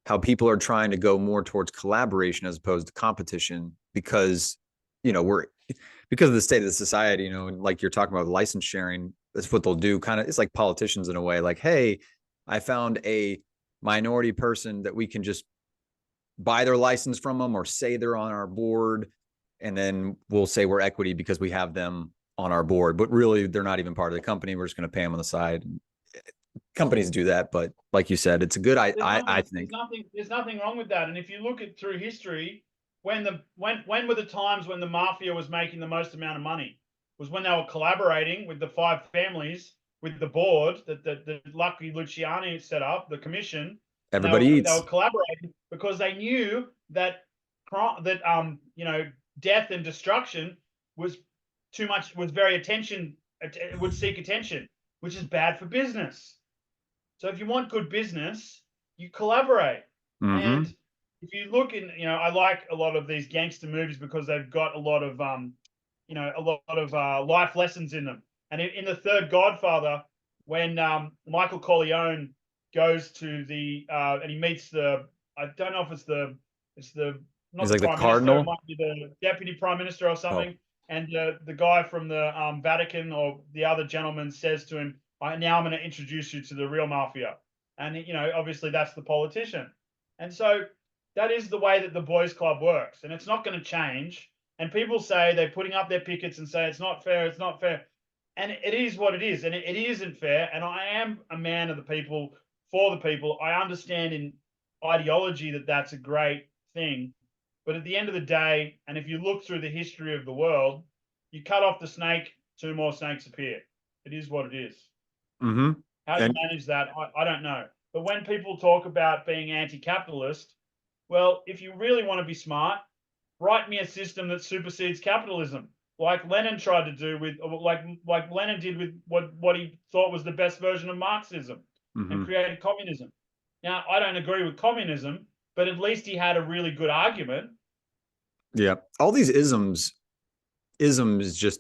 how people are trying to go more towards collaboration as opposed to competition because, because of the state of the society, and like you're talking about license sharing, that's what they'll do. Kind of, it's like politicians in a way, like, hey, I found a minority person that we can just buy their license from them or say they're on our board. And then we'll say we're equity because we have them on our board, but really they're not even part of the company. We're just going to pay them on the side. Companies do that, but like you said, it's a good, I think. There's nothing wrong with that. And if you look at through history, when were the times when the mafia was making the most amount of money? Was when they were collaborating with the five families, with the board that Lucky Luciani set up, the commission. Everybody They eats. were collaborating because they knew that death and destruction was too much, was very attention, it would seek attention, which is bad for business. So if you want good business, you collaborate. And if you look in, I like a lot of these gangster movies because they've got a lot of life lessons in them. And in the third Godfather, when Michael Corleone goes to and he meets I don't know if it's the not He's the like the prime minister, it cardinal. might be the deputy prime minister or something. Oh. And the guy from the Vatican or the other gentleman says to him, now I'm going to introduce you to the real mafia. And, obviously that's the politician. And so that is the way that the boys club works. And it's not going to change. And people say they're putting up their pickets and say, it's not fair. It's not fair. And it is what it is. And it isn't fair. And I am a man of the people, for the people. I understand in ideology that that's a great thing. But at the end of the day, and if you look through the history of the world, you cut off the snake, two more snakes appear. It is what it is. How you manage that, I don't know. But when people talk about being anti-capitalist, well, if you really want to be smart, write me a system that supersedes capitalism, like Lenin tried to do with, like Lenin did with what he thought was the best version of Marxism, and created communism. Now, I don't agree with communism, but at least he had a really good argument. Yeah, all these isms is just,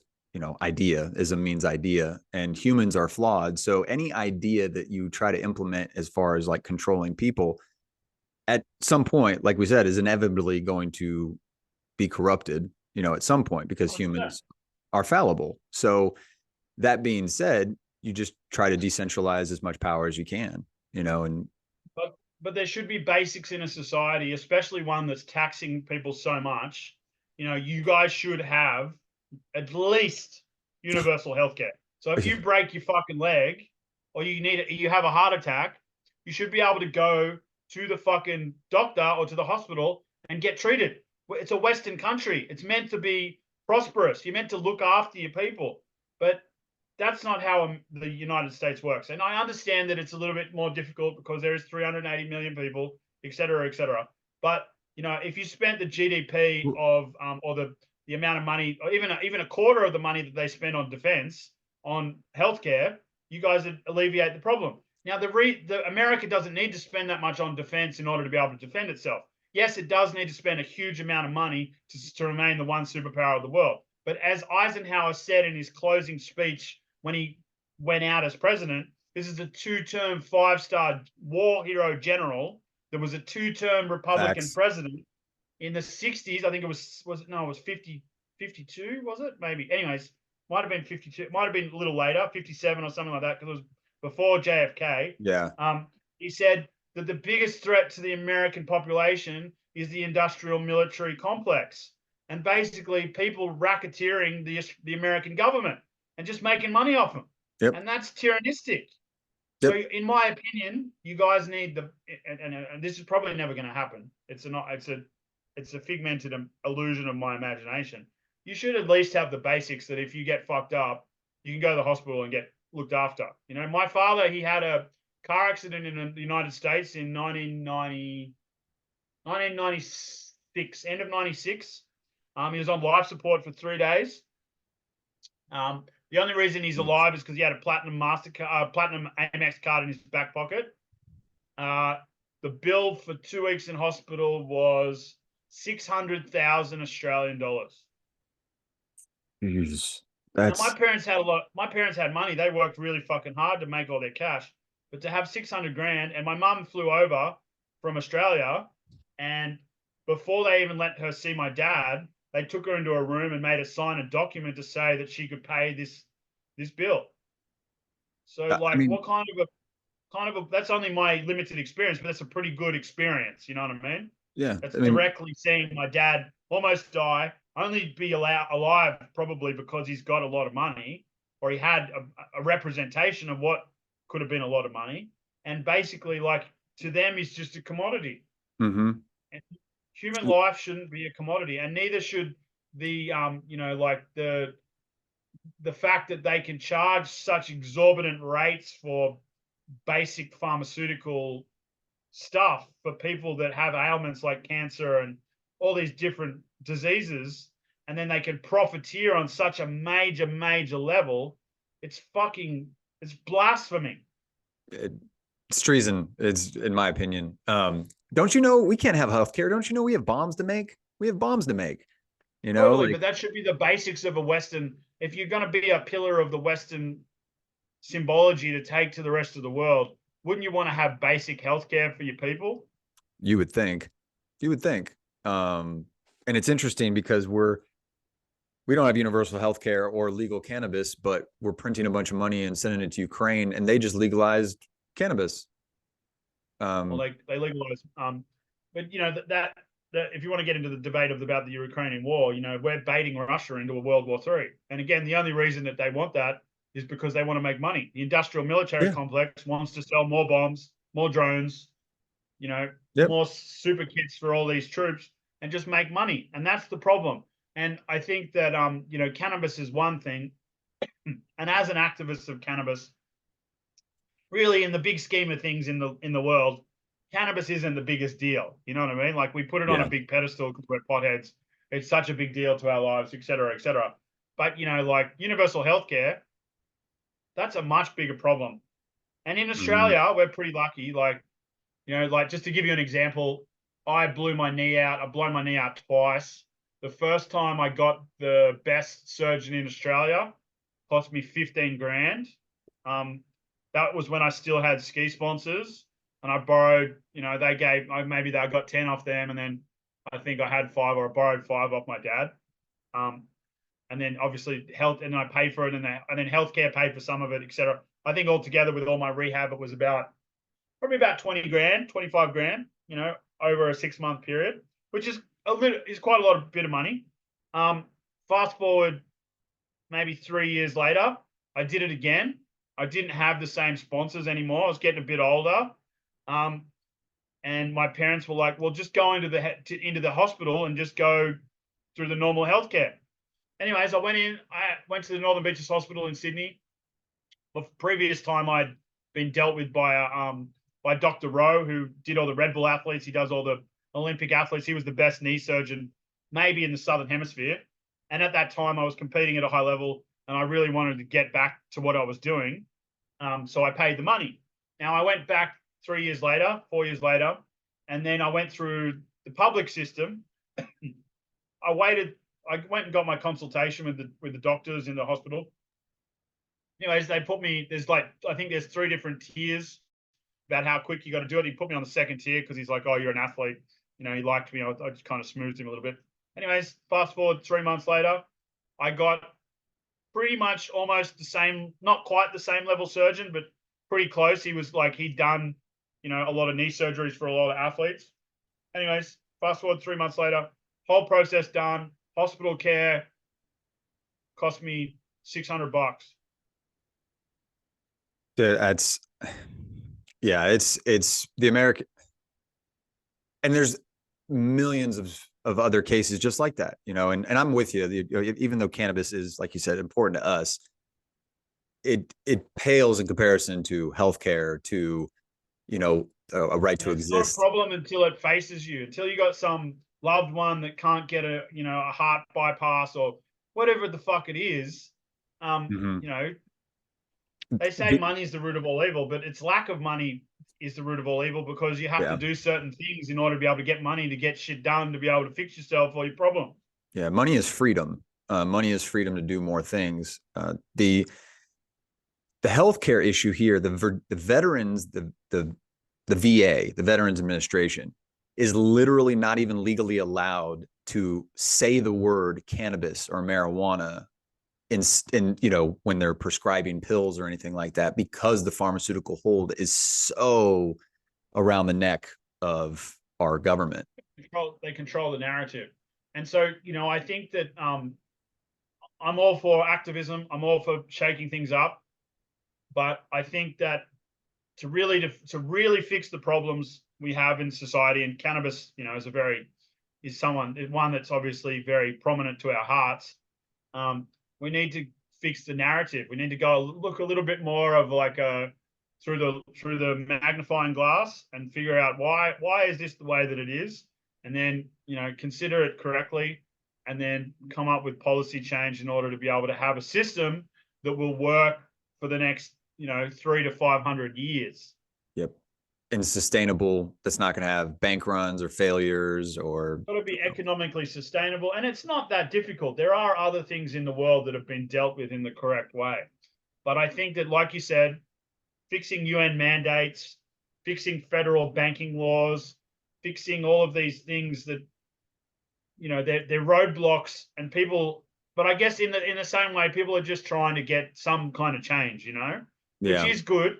idea. Ism means idea, and humans are flawed. So any idea that you try to implement as far as like controlling people, at some point, like we said, is inevitably going to be corrupted, at some point, because humans are fallible. So that being said, you just try to decentralize as much power as you can, and but there should be basics in a society, especially one that's taxing people so much. You guys should have at least universal healthcare. So if you break your fucking leg or you have a heart attack, you should be able to go to the fucking doctor or to the hospital and get treated. It's a Western country. It's meant to be prosperous. You're meant to look after your people. But that's not how the United States works. And I understand that it's a little bit more difficult because there is 380 million people, et cetera, et cetera. But, if you spent the GDP of, or the amount of money, or even a quarter of the money that they spend on defense, on healthcare, you guys would alleviate the problem. Now, the America doesn't need to spend that much on defense in order to be able to defend itself. Yes, it does need to spend a huge amount of money to remain the one superpower of the world. But as Eisenhower said in his closing speech when he went out as president, this is a two-term, five-star war hero general. There was a two-term Republican president in the 60s. I think it was 50, 52, was it? Maybe. Anyways, might have been 52. Might have been a little later, 57 or something like that, because it was before JFK. Yeah. He said that the biggest threat to the American population is the industrial military complex, and basically people racketeering the American government and just making money off them. Yep. And that's tyrannistic. Yep. So in my opinion, you guys need and this is probably never going to happen. It's a figmented illusion of my imagination. You should at least have the basics that if you get fucked up, you can go to the hospital and get looked after. My father, he had a car accident in the United States in 1996, end of 96. He was on life support for 3 days. The only reason he's alive is because he had a platinum platinum Amex card in his back pocket. The bill for 2 weeks in hospital was 600,000 Australian dollars. Jeez. Now my That's parents had a lot. My parents had money. They worked really fucking hard to make all their cash. But to have 600 grand, and my mum flew over from Australia, and before they even let her see my dad, they took her into a room and made her sign a document to say that she could pay this bill. So I like, mean, what kind of a that's only my limited experience, but that's a pretty good experience. You know what I mean? yeah. That's I mean, directly seeing my dad almost die, only be alive probably because he's got a lot of money, or he had a representation of what could have been a lot of money. And basically, like, to them, he's just a commodity. mhm. And human life shouldn't be a commodity, and neither should the like the fact that they can charge such exorbitant rates for basic pharmaceutical stuff for people that have ailments like cancer and all these different diseases, and then they can profiteer on such a major level. It's blasphemy. It's treason. It's in my opinion. Don't you know we can't have healthcare? Don't you know we have bombs to make? We have bombs to make. You know, Totally, like but that should be the basics of a Western. If you're going to be a pillar of the Western symbology to take to the rest of the world, wouldn't you want to have basic healthcare for your people? you would think. You would think. And it's interesting because we don't have universal health care or legal cannabis, but we're printing a bunch of money and sending it to Ukraine, and they just legalized cannabis. Well, they legalize. But that if you want to get into the debate about the Ukrainian war, we're baiting Russia into a World War III. And again, the only reason that they want that is because they want to make money. The industrial military Yeah. complex wants to sell more bombs, more drones, Yep. more super kits for all these troops, and just make money. And that's the problem. And I think that cannabis is one thing. And as an activist of cannabis, really in the big scheme of things in the world, cannabis isn't the biggest deal. You know what I mean? Like, we put it on a Yeah. big pedestal because we're potheads. It's such a big deal to our lives, et cetera, et cetera. But like universal healthcare, that's a much bigger problem. And in Mhm. Australia, we're pretty lucky. Like just to give you an example, I blew my knee out. I've blown my knee out twice. The first time I got the best surgeon in Australia, cost me 15 grand. Um, that was when I still had ski sponsors, and I borrowed, maybe they got 10 off them. And then I think I had five, or I borrowed five off my dad. Um, and then obviously health, and I paid for it, and then healthcare paid for some of it, etc. I think altogether with all my rehab, it was probably about 20 grand, 25 grand, over a 6-month period, which is quite a bit of money. Fast forward maybe 3 years later, I did it again. I didn't have the same sponsors anymore. I was getting a bit older. And my parents were like, well, just go into the hospital and just go through the normal healthcare. Anyways, I went to the Northern Beaches Hospital in Sydney. The previous time I'd been dealt with by Dr. Rowe, who did all the Red Bull athletes. He does all the Olympic athletes. He was the best knee surgeon maybe in the Southern Hemisphere. And at that time, I was competing at a high level, and I really wanted to get back to what I was doing. So I paid the money. Now, I went back 3 years later, 4 years later, and then I went through the public system. I went and got my consultation with the doctors in the hospital. Anyways, they put me, I think there's 3 different tiers about how quick you got to do it. He put me on the second tier because he's like, oh, you're an athlete. He liked me. I just kind of smoothed him a little bit. Anyways, fast forward 3 months later, I got pretty much almost the same, not quite the same level surgeon, but pretty close. He was like, he'd done, a lot of knee surgeries for a lot of athletes. Anyways, fast forward 3 months later, whole process done, hospital care, cost me $600. That's yeah, it's the American, and there's millions of other cases just like that, and I'm with you. Even though cannabis is, like you said, important to us, it pales in comparison to healthcare, to a right And to it's not a exist. problem until it faces you, until you got some loved one that can't get a heart bypass or whatever the fuck it is. Mhm. They say money is the root of all evil, but it's lack of money is the root of all evil, because you have to Yeah, do certain things in order to be able to get money, to get shit done, to be able to fix yourself or your problem. yeah. Money is freedom. Money is freedom to do more things. The healthcare issue here, the veterans, the VA, the Veterans Administration, is literally not even legally allowed to say the word cannabis or marijuana in when they're prescribing pills or anything like that, because the pharmaceutical hold is so around the neck of our government. They control the narrative. And so, I think that I'm all for activism. I'm all for shaking things up. But I think that to really fix the problems we have in society, and cannabis, is one that's obviously very prominent to our hearts. We need to fix the narrative. We need to go look a little bit more of like through the magnifying glass and figure out why is this the way that it is, and then consider it correctly, and then come up with policy change in order to be able to have a system that will work for the next 300 to 500 years. Yep. And sustainable. That's not going to have bank runs or failures or. It's got to be economically sustainable. And it's not that difficult. There are other things in the world that have been dealt with in the correct way. But I think that, like you said, fixing UN mandates, fixing federal banking laws, fixing all of these things that, they're roadblocks, and people, but I guess in the same way, people are just trying to get some kind of change, which is good.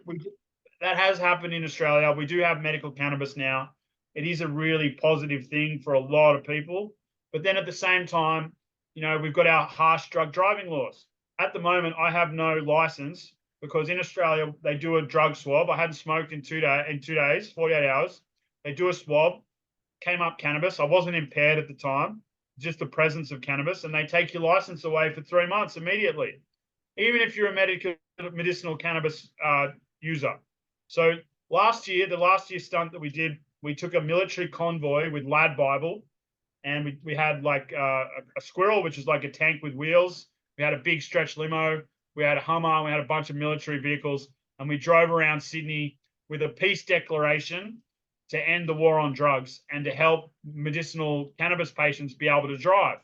That has happened in Australia. We do have medical cannabis now. It is a really positive thing for a lot of people. But then at the same time, we've got our harsh drug driving laws. At the moment, I have no license because in Australia, they do a drug swab. I hadn't smoked in 2 days, 48 hours. They do a swab, came up cannabis. I wasn't impaired at the time, just the presence of cannabis. And they take your license away for 3 months immediately, even if you're a medicinal cannabis user. So the last year stunt that we did, we took a military convoy with Lad Bible, and we had like a squirrel, which is like a tank with wheels. We had a big stretch limo. We had a Hummer. We had a bunch of military vehicles, and we drove around Sydney with a peace declaration to end the war on drugs and to help medicinal cannabis patients be able to drive.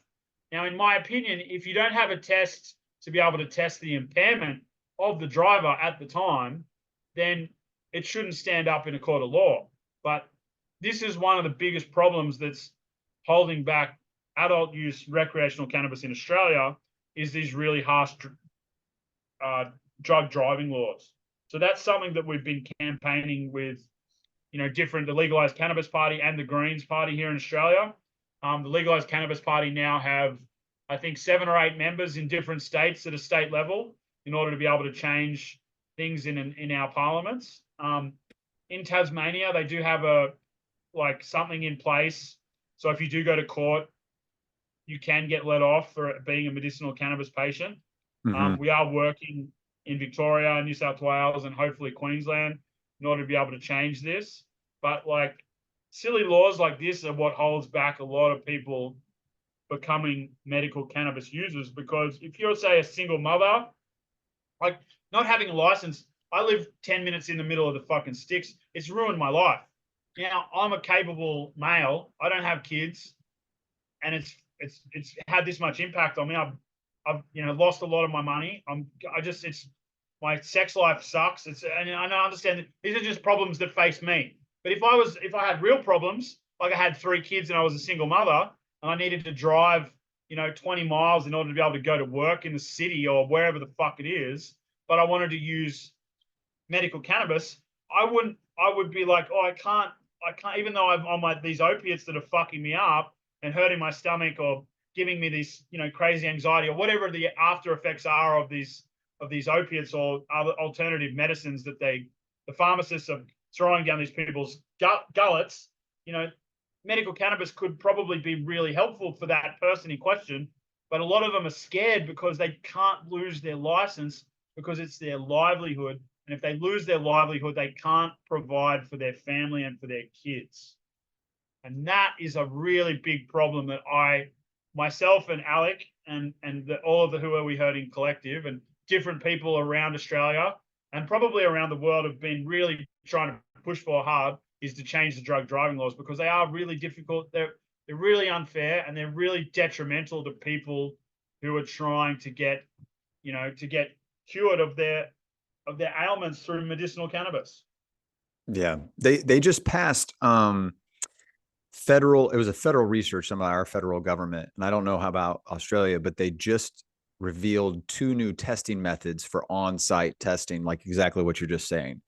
Now, in my opinion, if you don't have a test to be able to test the impairment of the driver at the time, then it shouldn't stand up in a court of law. But this is one of the biggest problems that's holding back adult use recreational cannabis in Australia, is these really harsh drug driving laws. So that's something that we've been campaigning with, the Legalized Cannabis Party and the Greens Party here in Australia. The Legalized Cannabis Party now have, I think, 7 or 8 members in different states at a state level in order to be able to change things in our parliaments. In Tasmania, they do have something in place. So if you do go to court, you can get let off for being a medicinal cannabis patient. Mm-hmm. We are working in Victoria, New South Wales, and hopefully Queensland in order to be able to change this. But silly laws like this are what holds back a lot of people becoming medical cannabis users. Because if you're, say, a single mother, not having a license, I live 10 minutes in the middle of the fucking sticks. It's ruined my life. Now, I'm a capable male. I don't have kids, and it's had this much impact on me. I've lost a lot of my money. My sex life sucks. And I understand that these are just problems that face me. But if I had real problems, like I had 3 kids and I was a single mother and I needed to drive, 20 miles in order to be able to go to work in the city or wherever the fuck it is, but I wanted to use medical cannabis, I would be like, I can't, even though I'm on these opiates that are fucking me up and hurting my stomach or giving me this, crazy anxiety or whatever the after effects are of these opiates or other alternative medicines that the pharmacists are throwing down these people's gullets. Medical cannabis could probably be really helpful for that person in question, but a lot of them are scared because they can't lose their license because it's their livelihood. And if they lose their livelihood, they can't provide for their family and for their kids. And that is a really big problem that myself and Alec and all of the Who Are We Hurting collective and different people around Australia and probably around the world have been really trying to push for hard, is to change the drug driving laws, because they are really difficult. They're really unfair and they're really detrimental to people who are trying to get, to get cured of their ailments through medicinal cannabis. Yeah. They just passed it was a federal research, some of our federal government, and I don't know how about Australia, but they just revealed 2 new testing methods for on-site testing, like exactly what you're just saying.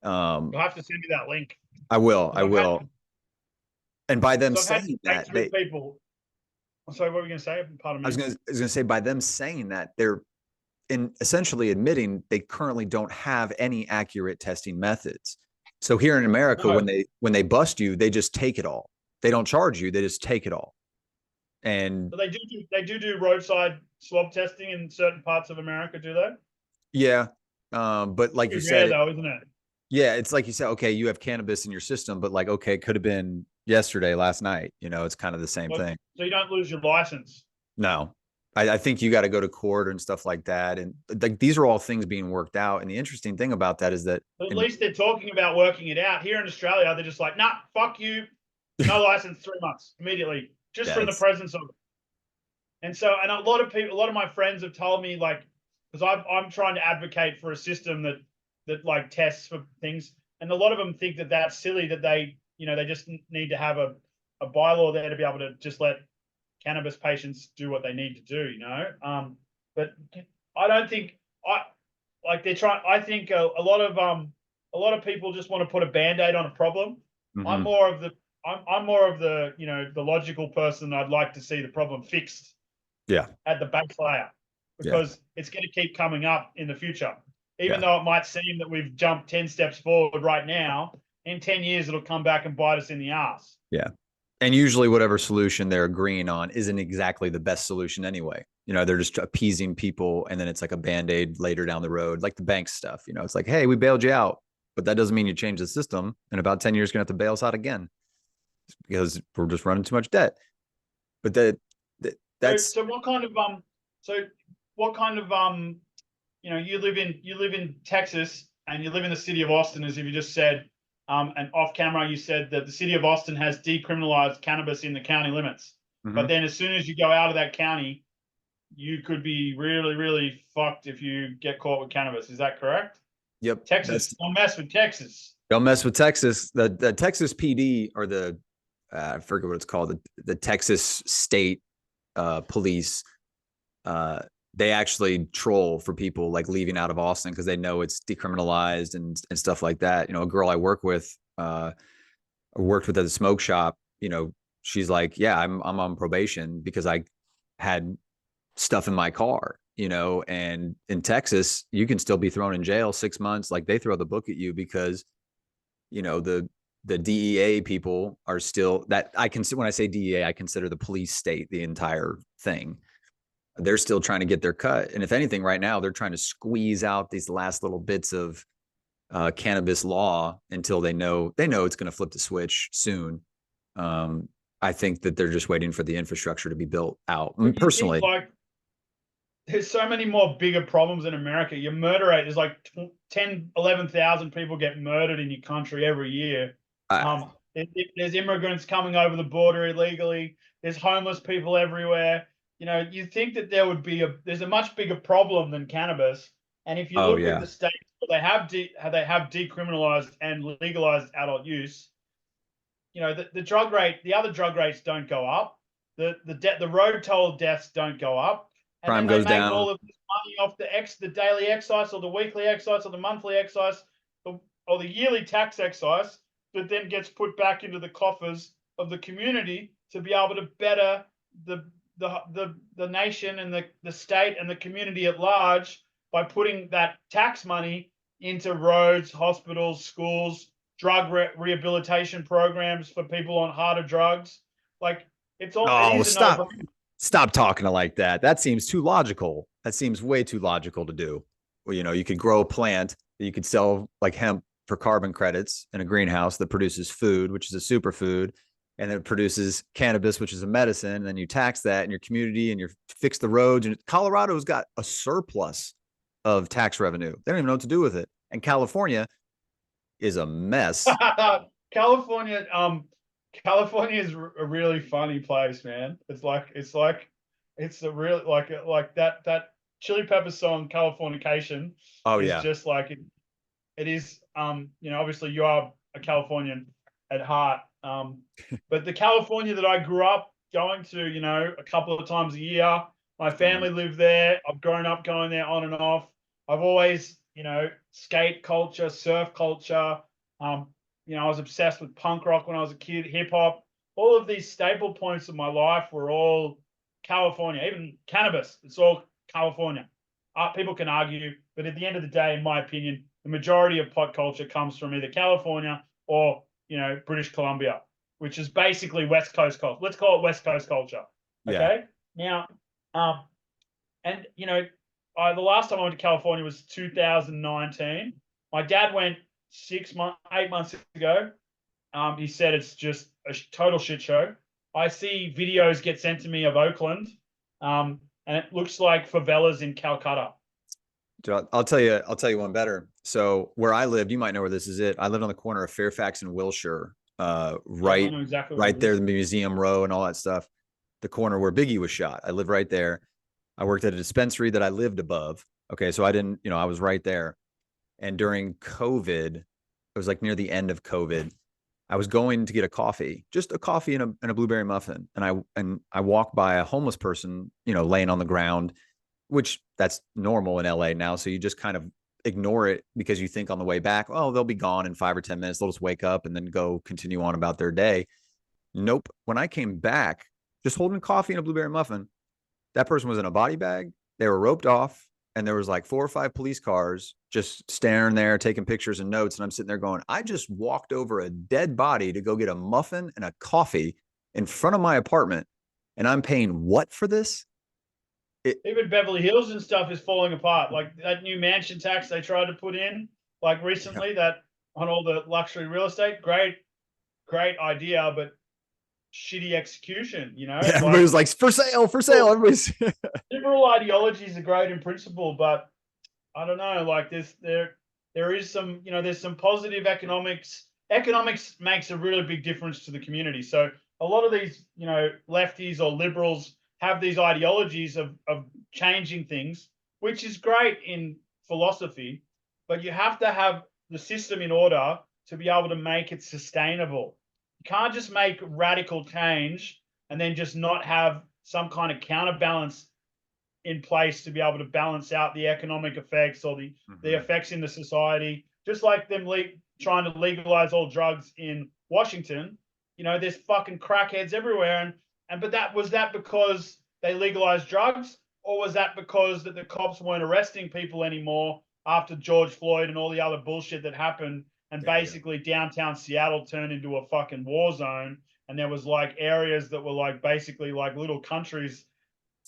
You'll have to send me that link. I will. And by them So I've had saying to that, they, people. I'm sorry, what were you going to say? Pardon me. I was gonna say, by them saying that, they're essentially admitting they currently don't have any accurate testing methods. So here in America, No. when they bust you, they just take it all. They don't charge you; they just take it all. And So they do roadside swab testing in certain parts of America, do they? yeah, but like you It's said, rare though, isn't it? yeah, it's like you said. Okay, you have cannabis in your system, but like, okay, it could have been yesterday, last night. It's kind of the same thing. So you don't lose your license. No, I think you got to go to court and stuff like that. And like, these are all things being worked out. And the interesting thing about that is that At least they're talking about working it out. Here in Australia, they're just like, nah, fuck you. No license, 3 months immediately, just from the presence of it. And so, and a lot of my friends have told me, like, because I'm trying to advocate for a system that like tests for things, and a lot of them think that that's silly, that they just need to have a bylaw there to be able to just let cannabis patients do what they need to do, but I don't think they're trying. I think a lot of people just want to put a band-aid on a problem. Mm-hmm. I'm more of the the logical person. I'd like to see the problem fixed. Yeah. At the base layer, because it's going to keep coming up in the future. Even though it might seem that we've jumped 10 steps forward right now, in 10 years it'll come back and bite us in the ass. Yeah. And usually whatever solution they're agreeing on isn't exactly the best solution anyway. They're just appeasing people, and then it's like a band-aid later down the road, like the bank stuff. It's like, hey, we bailed you out, but that doesn't mean you change the system. In about 10 years, you're gonna have to bail us out again because we're just running too much debt. But that's so what kind of you live in Texas, and you live in the city of Austin, as if you just said, and off camera you said that the city of Austin has decriminalized cannabis in the county limits. Mm-hmm. But then as soon as you go out of that county, you could be really, really fucked if you get caught with cannabis. Is that correct? Yep. Texas. Don't mess with Texas. Don't mess with Texas. The Texas PD, or the I forget what it's called, the Texas State Police, they actually troll for people like leaving out of Austin because they know it's decriminalized and stuff like that. A girl I worked with at a smoke shop, she's like, yeah, I'm on probation because I had stuff in my car, and in Texas, you can still be thrown in jail 6 months. Like, they throw the book at you because, the DEA people are still that when I say DEA, I consider the police state, the entire thing. They're still trying to get their cut. And if anything, right now, they're trying to squeeze out these last little bits of cannabis law until they know it's going to flip the switch soon. I think that they're just waiting for the infrastructure to be built out. Personally, there's so many more bigger problems in America. Your murder rate is like 11,000 people get murdered in your country every year. There's immigrants coming over the border illegally. There's homeless people everywhere. You think that there's a much bigger problem than cannabis. And if you look at the states where they have decriminalized and legalized adult use, the drug rate, the other drug rates don't go up. The road toll deaths don't go up. And crime then goes down. all of this money off the daily excise or the weekly excise or the monthly excise or the yearly tax excise that then gets put back into the coffers of the community to be able to better the nation and the state and the community at large by putting that tax money into roads, hospitals, schools, drug rehabilitation programs for people on harder drugs. Like, it's all. Oh, stop talking like that. That seems too logical. That seems way too logical to do. Well, you could grow a plant that you could sell like hemp for carbon credits in a greenhouse that produces food, which is a superfood, and it produces cannabis, which is a medicine. And then you tax that in your community and you fix the roads. And Colorado's got a surplus of tax revenue. They don't even know what to do with it. And California is a mess. California is a really funny place, man. It's like It's a real like that Chili Pepper song Californication Oh is yeah. just like it is. Obviously you are a Californian at heart. But the California that I grew up going to, a couple of times a year, my family lived there. I've grown up going there on and off. I've always, skate culture, surf culture. I was obsessed with punk rock when I was a kid, hip hop. All of these staple points of my life were all California, even cannabis. It's all California. People can argue, but at the end of the day, in my opinion, the majority of pot culture comes from either California or, British Columbia, which is basically West Coast culture. Let's call it West Coast culture. Yeah. Okay. Now, and the last time I went to California was 2019. My dad went 8 months ago. He said it's just a total shit show. I see videos get sent to me of Oakland, and it looks like favelas in Calcutta. Dude, I'll tell you one better. So where I lived, you might know where this is. I lived on the corner of Fairfax and Wilshire, right, I know exactly right there, the Museum Row and all that stuff. The corner where Biggie was shot. I lived right there. I worked at a dispensary that I lived above. Okay, so I didn't, I was right there. And during COVID, it was like near the end of COVID. I was going to get a coffee, just a coffee and a blueberry muffin, and I walked by a homeless person, laying on the ground, which that's normal in LA now. So you just kind of ignore it because you think on the way back, oh, they'll be gone in 5 or 10 minutes. They'll just wake up and then go continue on about their day. Nope. When I came back, just holding coffee and a blueberry muffin, that person was in a body bag. They were roped off, and there was like 4 or 5 police cars just staring there, taking pictures and notes. And I'm sitting there going, I just walked over a dead body to go get a muffin and a coffee in front of my apartment. And I'm paying what for this? Even Beverly Hills and stuff is falling apart. Like that new mansion tax they tried to put in, like recently, that on all the luxury real estate. Great idea, but shitty execution. Yeah, everybody was like, for sale, for sale. Everybody's liberal ideologies are great in principle, but I don't know. Like there is some, there's some positive economics. Economics makes a really big difference to the community. So a lot of these, lefties or liberals have these ideologies of changing things, which is great in philosophy, but you have to have the system in order to be able to make it sustainable. You can't just make radical change and then just not have some kind of counterbalance in place to be able to balance out the economic effects or the effects in the society. Just like them trying to legalize all drugs in Washington, there's fucking crackheads everywhere. But was that because they legalized drugs, or was that because that the cops weren't arresting people anymore after George Floyd and all the other bullshit that happened? And basically downtown Seattle turned into a fucking war zone. And there was like areas that were like basically like little countries.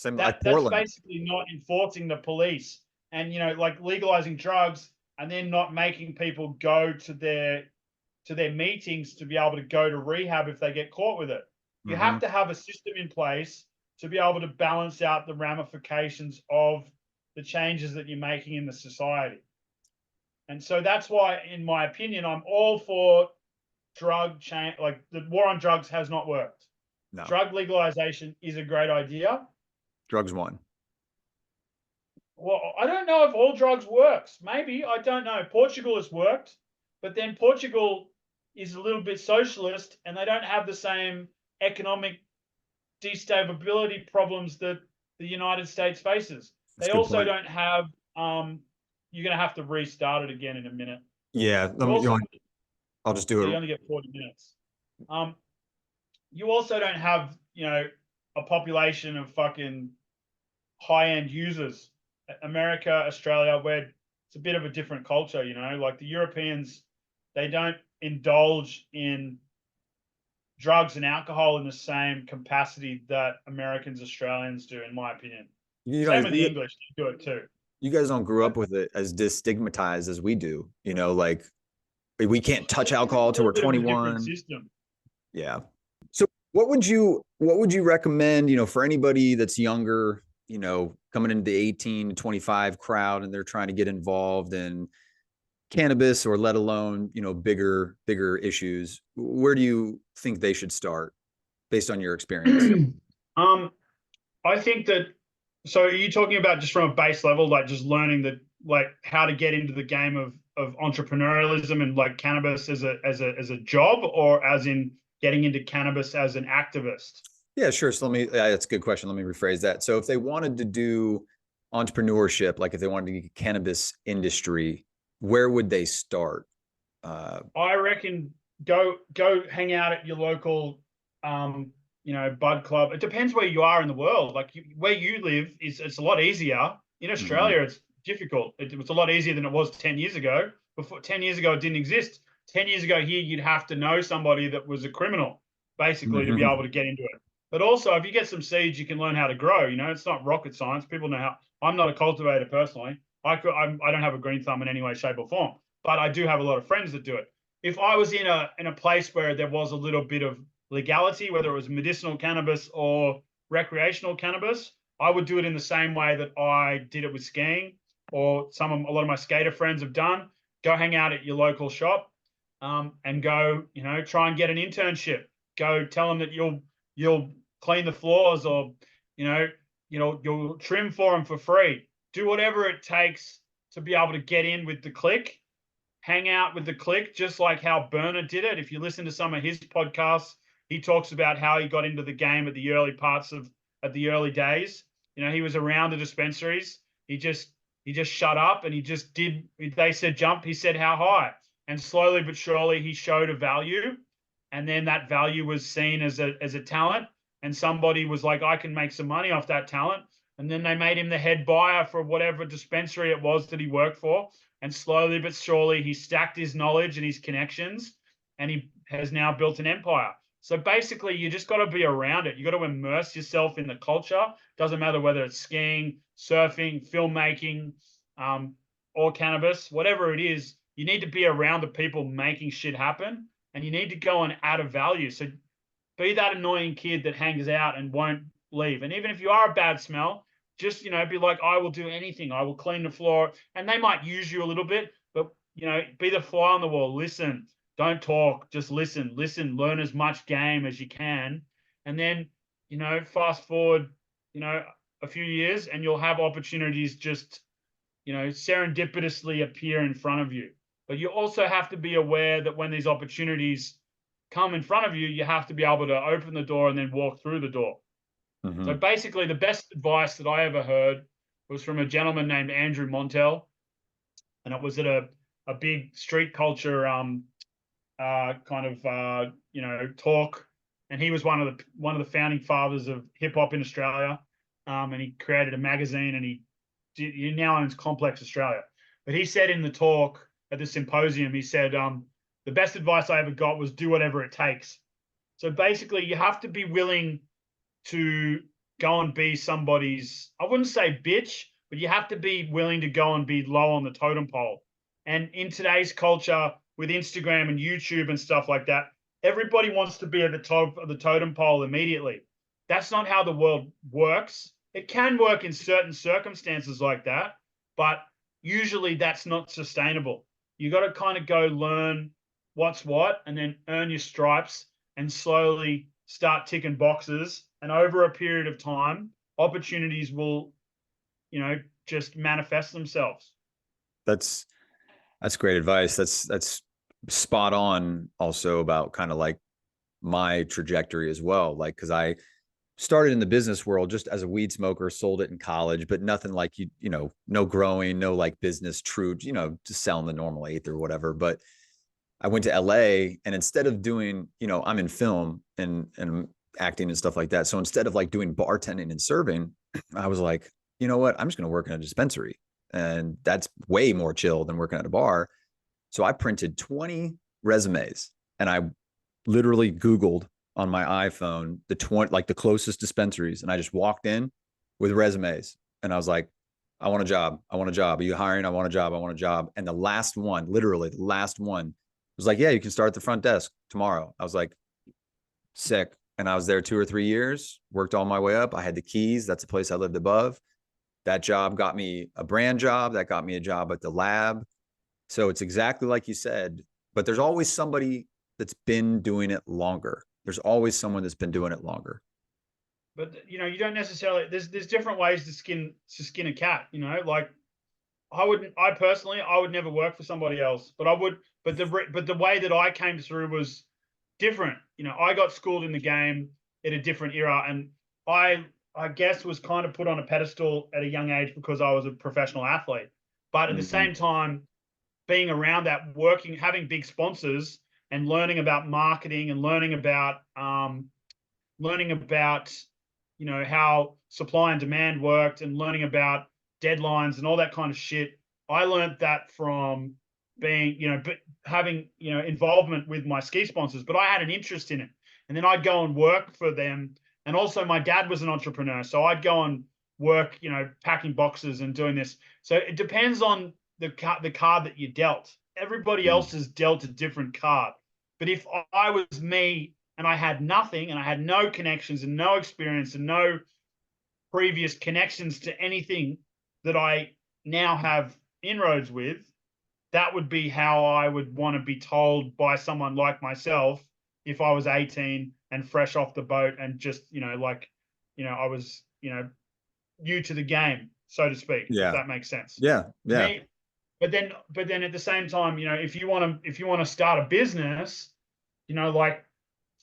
That's basically not enforcing the police and, like legalizing drugs and then not making people go to their meetings to be able to go to rehab if they get caught with it. You have to have a system in place to be able to balance out the ramifications of the changes that you're making in the society. And so that's why, in my opinion, I'm all for drug change. Like the war on drugs has not worked. No. Drug legalization is a great idea. Drugs won. Well, I don't know if all drugs works. Maybe, I don't know. Portugal has worked, but then Portugal is a little bit socialist and they don't have the same economic destability problems that the United States faces. They also don't have, you're going to have to restart it again in a minute. Yeah. I'll just do it. You only get 40 minutes. You also don't have, a population of fucking high-end users. America, Australia, where it's a bit of a different culture, like the Europeans, they don't indulge in drugs and alcohol in the same capacity that Americans, Australians do, in my opinion. Same with the English, they do it too. You guys don't grow up with it as destigmatized as we do, like we can't touch alcohol till we're 21. Yeah. So what would you recommend, for anybody that's younger, coming into the 18 to 25 crowd and they're trying to get involved in cannabis or let alone, bigger issues? Where do you think they should start based on your experience? I I think that, so are you talking about just from a base level, like just learning that, like how to get into the game of entrepreneurialism and like cannabis as a job, or as in getting into cannabis as an activist? Yeah, sure. So that's a good question. Let me rephrase that. So if they wanted to do entrepreneurship, like if they wanted to get cannabis industry, where would they start? I reckon go hang out at your local, bud club. It depends where you are in the world. Like where you live it's a lot easier. In Mhm. Australia, it's difficult. It was a lot easier than it was 10 years ago. Before 10 years ago, it didn't exist. 10 years ago here, you'd have to know somebody that was a criminal, basically, to be able to get into it. But also, if you get some seeds, you can learn how to grow. It's not rocket science. People know how. I'm not a cultivator personally. I don't have a green thumb in any way, shape, or form, but I do have a lot of friends that do it. If I was in a place where there was a little bit of legality, whether it was medicinal cannabis or recreational cannabis, I would do it in the same way that I did it with skiing, or a lot of my skater friends have done. Go hang out at your local shop, and go, try and get an internship. Go tell them that you'll clean the floors, or you'll trim for them for free. Do whatever it takes to be able to get in with the clique, hang out with the clique, just like how Burner did it. If you listen to some of his podcasts, he talks about how he got into the game at the early days. He was around the dispensaries. He just shut up, and he just did. They said jump, he said how high, and slowly but surely he showed a value, and then that value was seen as a talent, and somebody was like, I can make some money off that talent, and then they made him the head buyer for whatever dispensary it was that he worked for, and slowly but surely he stacked his knowledge and his connections, and he has now built an empire. So basically, you just got to be around it. You got to immerse yourself in the culture. Doesn't matter whether it's skiing, surfing, filmmaking, or cannabis, whatever it is. You need to be around the people making shit happen, and you need to go and add a value. So be that annoying kid that hangs out and won't leave. And even if you are a bad smell, just be like, I will do anything. I will clean the floor, and they might use you a little bit, but be the fly on the wall. Listen, don't talk, just listen. Learn as much game as you can, and then fast forward a few years, and you'll have opportunities just serendipitously appear in front of you. But you also have to be aware that when these opportunities come in front of you, you have to be able to open the door and then walk through the door. So Mhm. basically, the best advice that I ever heard was from a gentleman named Andrew Montel, and it was at a big street culture talk, and he was one of the founding fathers of hip hop in Australia, and he created a magazine, and he now owns Complex Australia. But he said in the talk at the symposium, he said, the best advice I ever got was do whatever it takes. So basically, you have to be willing to go and be somebody's, I wouldn't say bitch, but you have to be willing to go and be low on the totem pole. And in today's culture with Instagram and YouTube and stuff like that, everybody wants to be at the top of the totem pole immediately. That's not how the world works. It can work in certain circumstances like that, but usually that's not sustainable. You got to kind of go learn what's what, and then earn your stripes, and slowly start ticking boxes. And over a period of time, opportunities will, just manifest themselves. That's great advice. That's spot on also about kind of like my trajectory as well. Like, cause I started in the business world just as a weed smoker, sold it in college, but nothing like no growing, no like business true, just selling the normal eighth or whatever. But I went to LA, and instead of doing, I'm in film and acting and stuff like that. So instead of like doing bartending and serving, I was like, you know what? I'm just going to work in a dispensary. And that's way more chill than working at a bar. So I printed 20 resumes, and I literally Googled on my iPhone the closest dispensaries. And I just walked in with resumes, and I was like, I want a job. I want a job. Are you hiring? I want a job. I want a job. And the last one, literally the last one, was like, yeah, you can start at the front desk tomorrow. I was like, sick. And I was there 2 or 3 years, worked all my way up. I had the keys. That's the place I lived above. That job got me a brand job. That got me a job at the lab. So it's exactly like you said, but there's always somebody that's been doing it longer. There's always someone that's been doing it longer. but you don't necessarily. There's different ways to skin a cat. Like I personally, I would never work for somebody else, but I would. But the way that I came through was different. I got schooled in the game at a different era, and I guess was kind of put on a pedestal at a young age because I was a professional athlete. But at the Mm-hmm. same time, being around that, working, having big sponsors, and learning about marketing and learning about how supply and demand worked, and learning about deadlines and all that kind of shit. I learned that from being having involvement with my ski sponsors, but I had an interest in it, and then I'd go and work for them. And also my dad was an entrepreneur, so I'd go and work packing boxes and doing this. So it depends on the card that you dealt. Everybody else has dealt a different card. But if I was me and I had nothing, and I had no connections and no experience and no previous connections to anything that I now have inroads with, that would be how I would want to be told by someone like myself if I was 18 and fresh off the boat and just, I was, new to the game, so to speak, if Yeah. that makes sense. Yeah. Yeah. Me, but then at the same time, if you want to start a business, like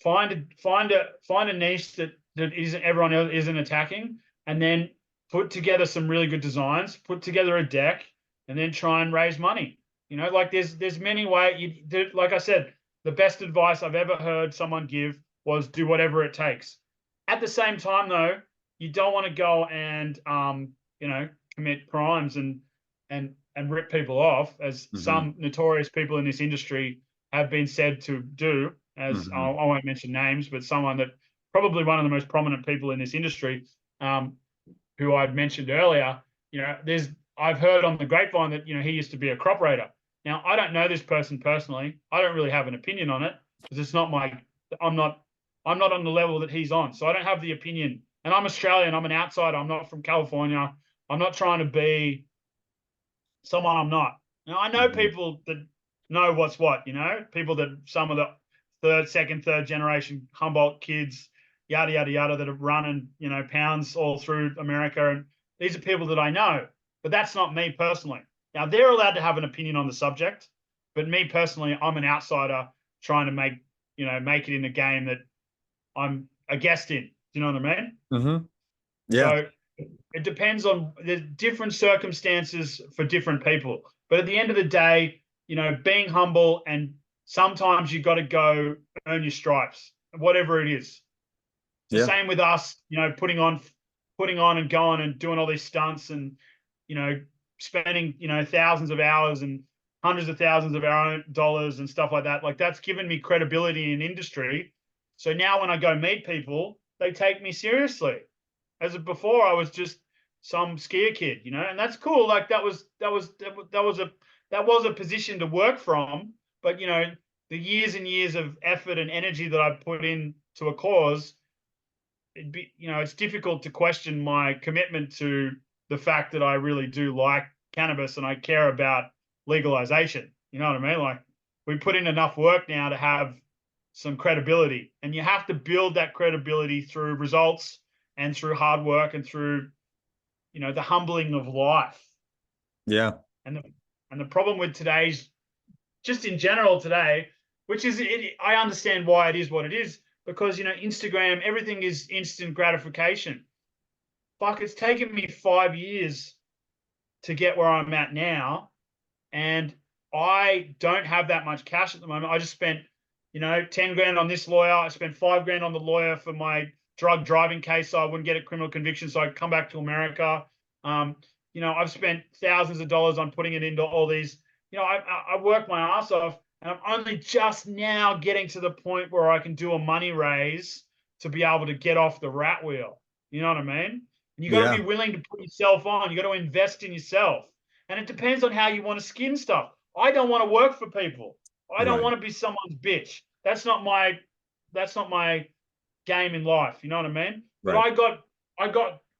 find a niche that isn't everyone else isn't attacking, and then put together some really good designs, put together a deck, and then try and raise money. Like there's many ways. Like I said, the best advice I've ever heard someone give was do whatever it takes. At the same time, though, you don't want to go and commit crimes and rip people off, as Mm-hmm. some notorious people in this industry have been said to do. As Mm-hmm. I won't mention names, but someone that probably one of the most prominent people in this industry, who I'd mentioned earlier. I've heard on the grapevine that he used to be a crop raider. Now I don't know this person personally. I don't really have an opinion on it because it's not my. I'm not on the level that he's on, so I don't have the opinion. And I'm Australian. I'm an outsider. I'm not from California. I'm not trying to be someone I'm not. Now I know Mm-hmm. people that know what's what. People that some of the second, third generation Humboldt kids, yada yada yada, that have run pounds all through America, and these are people that I know. But that's not me personally. Now they're allowed to have an opinion on the subject, but me personally, I'm an outsider trying to make it in a game that I'm a guest in. Do you know what I mean? Mm-hmm. Yeah. So it depends on the different circumstances for different people. But at the end of the day, being humble, and sometimes you got to go earn your stripes, whatever it is. It's the Yeah. same with us, putting on and going and doing all these stunts, and, spending, thousands of hours and hundreds of thousands of our own dollars and stuff like that. Like, that's given me credibility in industry. So now when I go meet people, they take me seriously. As of before, I was just some skier kid, and that's cool. Like that was a position to work from. But the years and years of effort and energy that I put into a cause, it's difficult to question my commitment to the fact that I really do like cannabis and I care about legalization. You know what I mean? Like, we put in enough work now to have some credibility, and you have to build that credibility through results and through hard work and through, the humbling of life. Yeah. And the problem with today's, just in general today, which is I understand why it is what it is, because Instagram, everything is instant gratification. Fuck, it's taken me 5 years to get where I'm at now, and I don't have that much cash at the moment. I just spent 10 grand on this lawyer. I spent 5 grand on the lawyer for my drug driving case so I wouldn't get a criminal conviction so I could come back to America. I've spent thousands of dollars on putting it into all these. I work my ass off, and I'm only just now getting to the point where I can do a money raise to be able to get off the rat wheel. You know what I mean? And you got to Yeah. be willing to put yourself on. You got to invest in yourself. And it depends on how you want to skin stuff. I don't want to work for people. I don't Right. want to be someone's bitch. That's not my game in life. You know what I mean? But Right.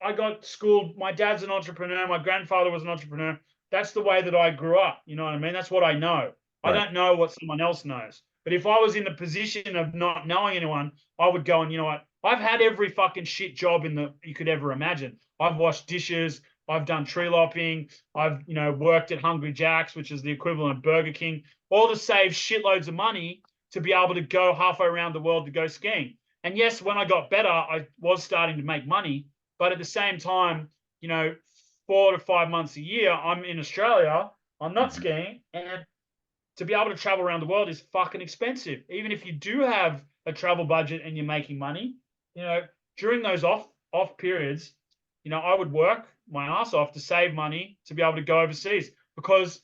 I got schooled. My dad's an entrepreneur. My grandfather was an entrepreneur. That's the way that I grew up. You know what I mean? That's what I know. I Right. don't know what someone else knows. But if I was in the position of not knowing anyone, I would go, and you know what? I've had every fucking shit job you could ever imagine. I've washed dishes. I've done tree lopping. I've, worked at Hungry Jack's, which is the equivalent of Burger King, all to save shitloads of money to be able to go halfway around the world to go skiing. And yes, when I got better, I was starting to make money. But at the same time, 4 to 5 months a year, I'm in Australia, I'm not skiing. And to be able to travel around the world is fucking expensive. Even if you do have a travel budget and you're making money, during those off periods, I would work my ass off to save money to be able to go overseas because,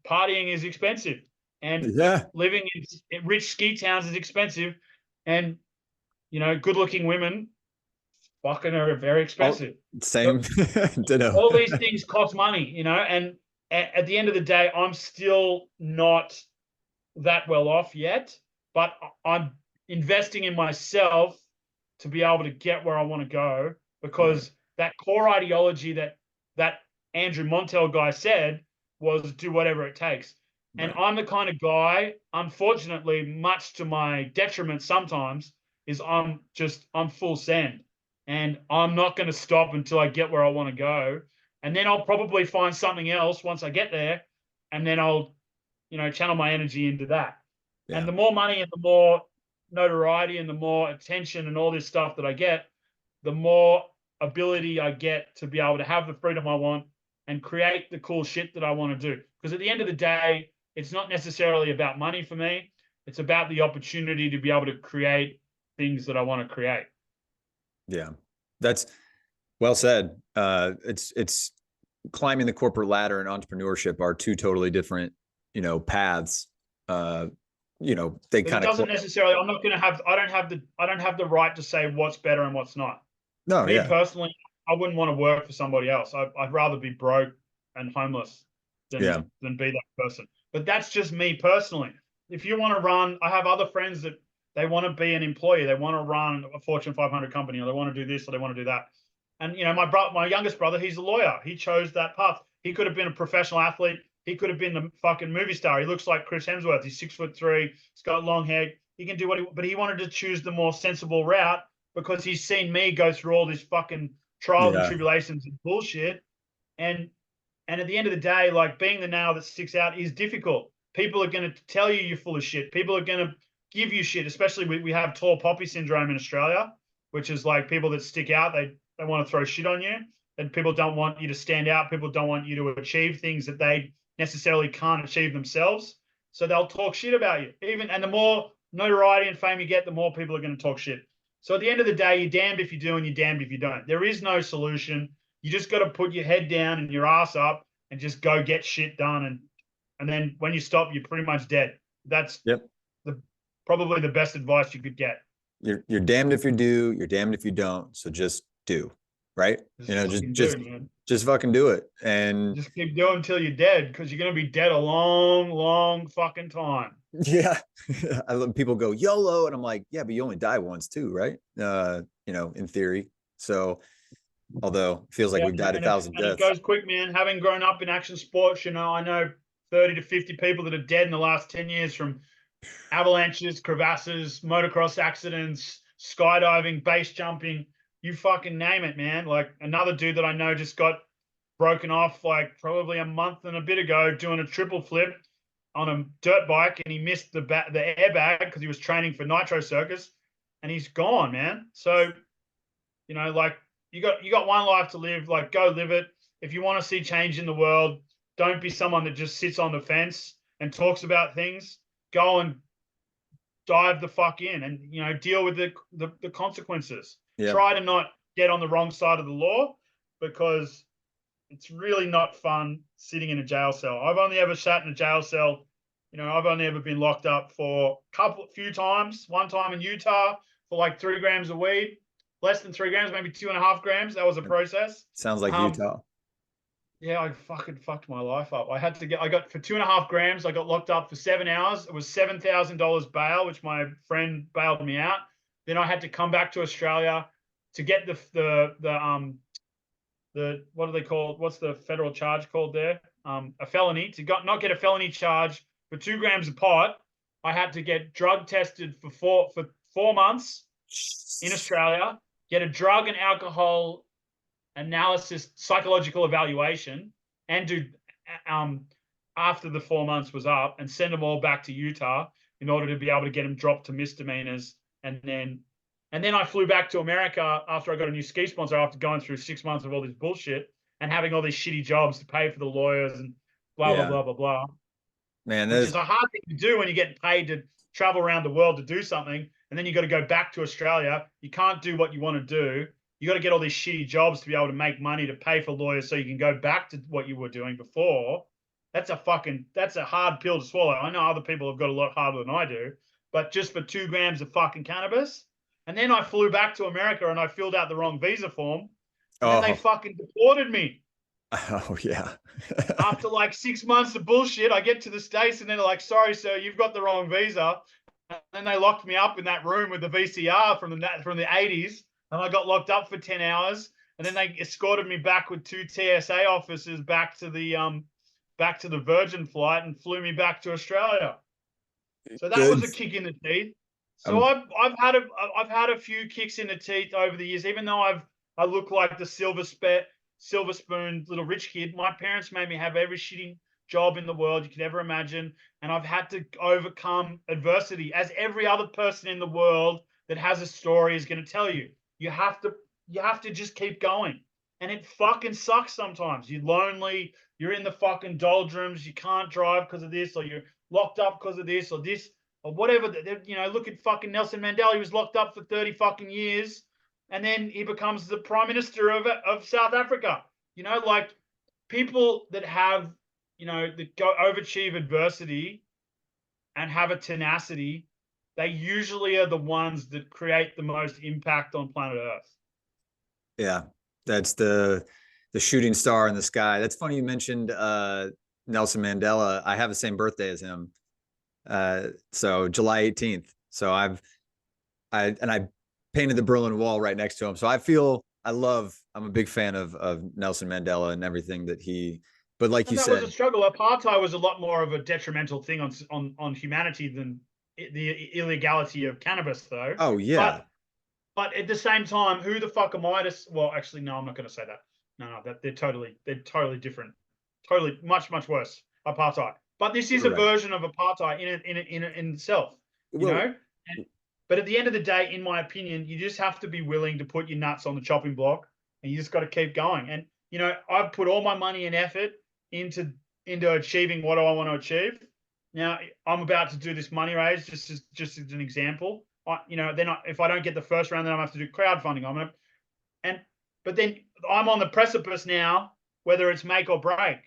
partying is expensive and living in rich ski towns is expensive. And, good looking women fucking are very expensive. Same. All these things cost money, and at the end of the day, I'm still not that well off yet, but I'm investing in myself to be able to get where I want to go because that core ideology that Andrew Montel guy said was do whatever it takes. Right. And I'm the kind of guy, unfortunately, much to my detriment sometimes, is I'm full send. And I'm not going to stop until I get where I want to go. And then I'll probably find something else once I get there. And then I'll, channel my energy into that. Yeah. And the more money and the more notoriety and the more attention and all this stuff that I get, the more ability I get to be able to have the freedom I want and create the cool shit that I want to do. Because at the end of the day, it's not necessarily about money for me. It's about the opportunity to be able to create things that I want to create. Yeah, that's well said. It's climbing the corporate ladder and entrepreneurship are two totally different, paths. They kind of doesn't necessarily. I'm not going to have. I don't have the right to say what's better and what's not. No, me personally, I wouldn't want to work for somebody else. I'd rather be broke and homeless than be that person. But that's just me personally. If you want to run, I have other friends that they want to be an employee. They want to run a Fortune 500 company, or they want to do this, or they want to do that. And my youngest brother, he's a lawyer. He chose that path. He could have been a professional athlete. He could have been the fucking movie star. He looks like Chris Hemsworth. He's 6'3". He's got long hair. He can do but he wanted to choose the more sensible route because he's seen me go through all this fucking trials and tribulations and bullshit. And at the end of the day, like being the nail that sticks out is difficult. People are going to tell you you're full of shit. People are going to give you shit, especially we have tall poppy syndrome in Australia, which is like people that stick out. They want to throw shit on you, and people don't want you to stand out. People don't want you to achieve things that they necessarily can't achieve themselves. So they'll talk shit about you. And the more notoriety and fame you get, the more people are going to talk shit. So at the end of the day, you're damned if you do and you're damned if you don't. There is no solution. You just got to put your head down and your ass up and just go get shit done. And then when you stop, you're pretty much dead. That's probably the best advice you could get. You're damned if you do, you're damned if you don't. So just do, right? Just fucking do it. And just keep doing until you're dead, because you're going to be dead a long, long fucking time. Yeah. I love people go YOLO. And I'm like, yeah, but you only die once too, right? In theory. So although it feels like we've died 1,000 deaths. It goes quick, man. Having grown up in action sports, I know 30 to 50 people that are dead in the last 10 years from avalanches, crevasses, motocross accidents, skydiving, base jumping, you fucking name it, man. Like another dude that I know just got broken off like probably a month and a bit ago doing a triple flip on a dirt bike, and he missed the airbag because he was training for Nitro Circus, and he's gone, man. So, like you got one life to live, like go live it. If you want to see change in the world, don't be someone that just sits on the fence and talks about things. Go and dive the fuck in and, deal with the consequences. Yeah. Try to not get on the wrong side of the law, because it's really not fun sitting in a jail cell. I've only ever sat in a jail cell. I've only ever been locked up for few times. One time in Utah for like 3 grams of weed, less than 3 grams, maybe 2.5 grams. That was a process. Sounds like Utah. Yeah, I fucking fucked my life up. I got for 2.5 grams, I got locked up for 7 hours. It was $7,000 bail, which my friend bailed me out. Then I had to come back to Australia to get the what do they call? What's the federal charge called there? A felony. To not get a felony charge for 2 grams of pot, I had to get drug tested for 4 months in Australia, get a drug and alcohol analysis, psychological evaluation, and do after the 4 months was up, and send them all back to Utah in order to be able to get them dropped to misdemeanors. And then I flew back to America after I got a new ski sponsor after going through 6 months of all this bullshit and having all these shitty jobs to pay for the lawyers and blah, blah, blah, blah, blah. Man, which is a hard thing to do when you're getting paid to travel around the world to do something. And then you got to go back to Australia. You can't do what you want to do. You got to get all these shitty jobs to be able to make money to pay for lawyers so you can go back to what you were doing before. That's a hard pill to swallow. I know other people have got a lot harder than I do, but just for 2 grams of fucking cannabis. And then I flew back to America and I filled out the wrong visa form. And then they fucking deported me. Oh, yeah. After like 6 months of bullshit, I get to the States and they're like, sorry, sir, you've got the wrong visa. And then they locked me up in that room with the VCR from the 80s. And I got locked up for 10 hours. And then they escorted me back with 2 TSA officers back to the Virgin flight and flew me back to Australia. So that was a kick in the teeth. So I've had a few kicks in the teeth over the years, even though I look like the silver spoon little rich kid. My parents made me have every shitty job in the world you could ever imagine, and I've had to overcome adversity, as every other person in the world that has a story is going to tell you. You have to just keep going, and it fucking sucks sometimes. You're lonely, you're in the fucking doldrums, you can't drive because of this, or you're locked up because of this, or whatever. You know, look at fucking Nelson Mandela. He was locked up for 30 fucking years. And then he becomes the prime minister of South Africa. You know, like people that have, you know, that go overachieve adversity and have a tenacity, they usually are the ones that create the most impact on planet Earth. Yeah, that's the shooting star in the sky. That's funny you mentioned Nelson Mandela. I have the same birthday as him. So July 18th. So I painted the Berlin Wall right next to him. So I'm a big fan of Nelson Mandela and everything that but like you said, that was a struggle. Apartheid was a lot more of a detrimental thing on humanity than the illegality of cannabis, though. Oh yeah. But at the same time, who the fuck am I to? Well, actually, no, I'm not going to say that. No, they're totally different. Totally much worse. Apartheid. But this is a version of apartheid in itself. You know. But at the end of the day, in my opinion, you just have to be willing to put your nuts on the chopping block, and you just got to keep going. And, you know, I've put all my money and effort into achieving what I want to achieve. Now, I'm about to do this money raise just as an example. If I don't get the first round, then I'm going to have to do crowdfunding. But then I'm on the precipice now, whether it's make or break.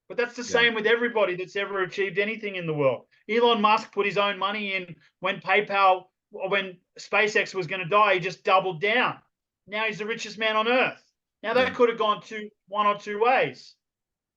But that's the same with everybody that's ever achieved anything in the world. Elon Musk put his own money in when SpaceX was going to die. He just doubled down. Now he's the richest man on earth. Now that could have gone one or two ways.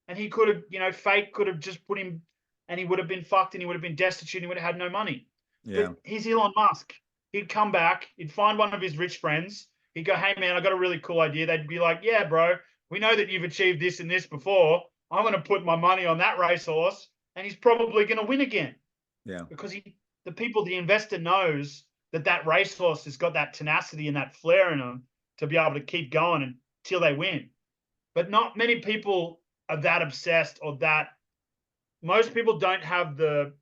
And he could have, fate could have just put him, and he would have been fucked, and he would have been destitute, and he would have had no money. Yeah. But he's Elon Musk. He'd come back, he'd find one of his rich friends. He'd go, hey man, I got a really cool idea. They'd be like, yeah, bro, we know that you've achieved this and this before. I'm going to put my money on that racehorse, and he's probably going to win again. Yeah. Because the investor knows that racehorse has got that tenacity and that flair in them to be able to keep going until they win. But not many people are that obsessed, or that most people don't have the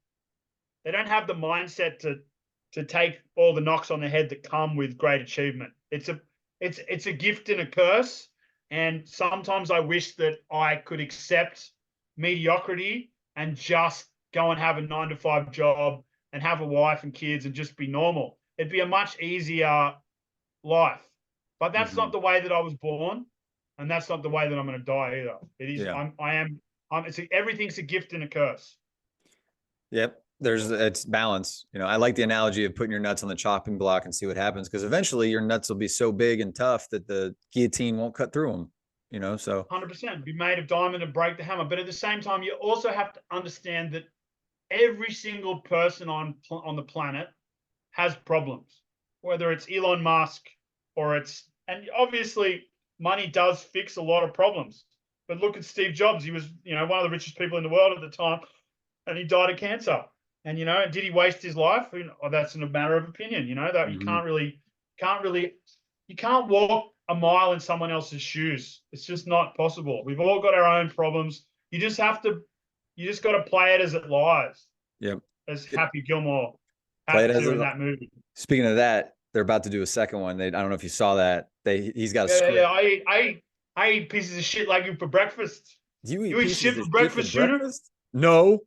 mindset to take all the knocks on the head that come with great achievement. It's a gift and a curse. And sometimes I wish that I could accept mediocrity and just go and have a 9-to-5 job and have a wife and kids and just be normal. It'd be a much easier life. But that's not the way that I was born, and that's not the way that I'm going to die either. It is. Yeah. Everything's a gift and a curse. Yep. It's balance. I like the analogy of putting your nuts on the chopping block and see what happens, because eventually your nuts will be so big and tough that the guillotine won't cut through them. So 100% be made of diamond and break the hammer. But at the same time, you also have to understand that every single person on the planet has problems, whether it's Elon Musk and obviously money does fix a lot of problems. But look at Steve Jobs. He was, one of the richest people in the world at the time, and he died of cancer. And, did he waste his life? That's a matter of opinion, that you can't walk a mile in someone else's shoes. It's just not possible. We've all got our own problems. You just got to play it as it lies, Yep. as Happy Gilmore Play it had as to it. in that movie. Speaking of that, they're about to do a second one. I don't know if you saw that. He's got a Yeah, script. yeah. I eat pieces of shit like you for breakfast. Do you eat You eat pieces shit of for breakfast, Shooter? No.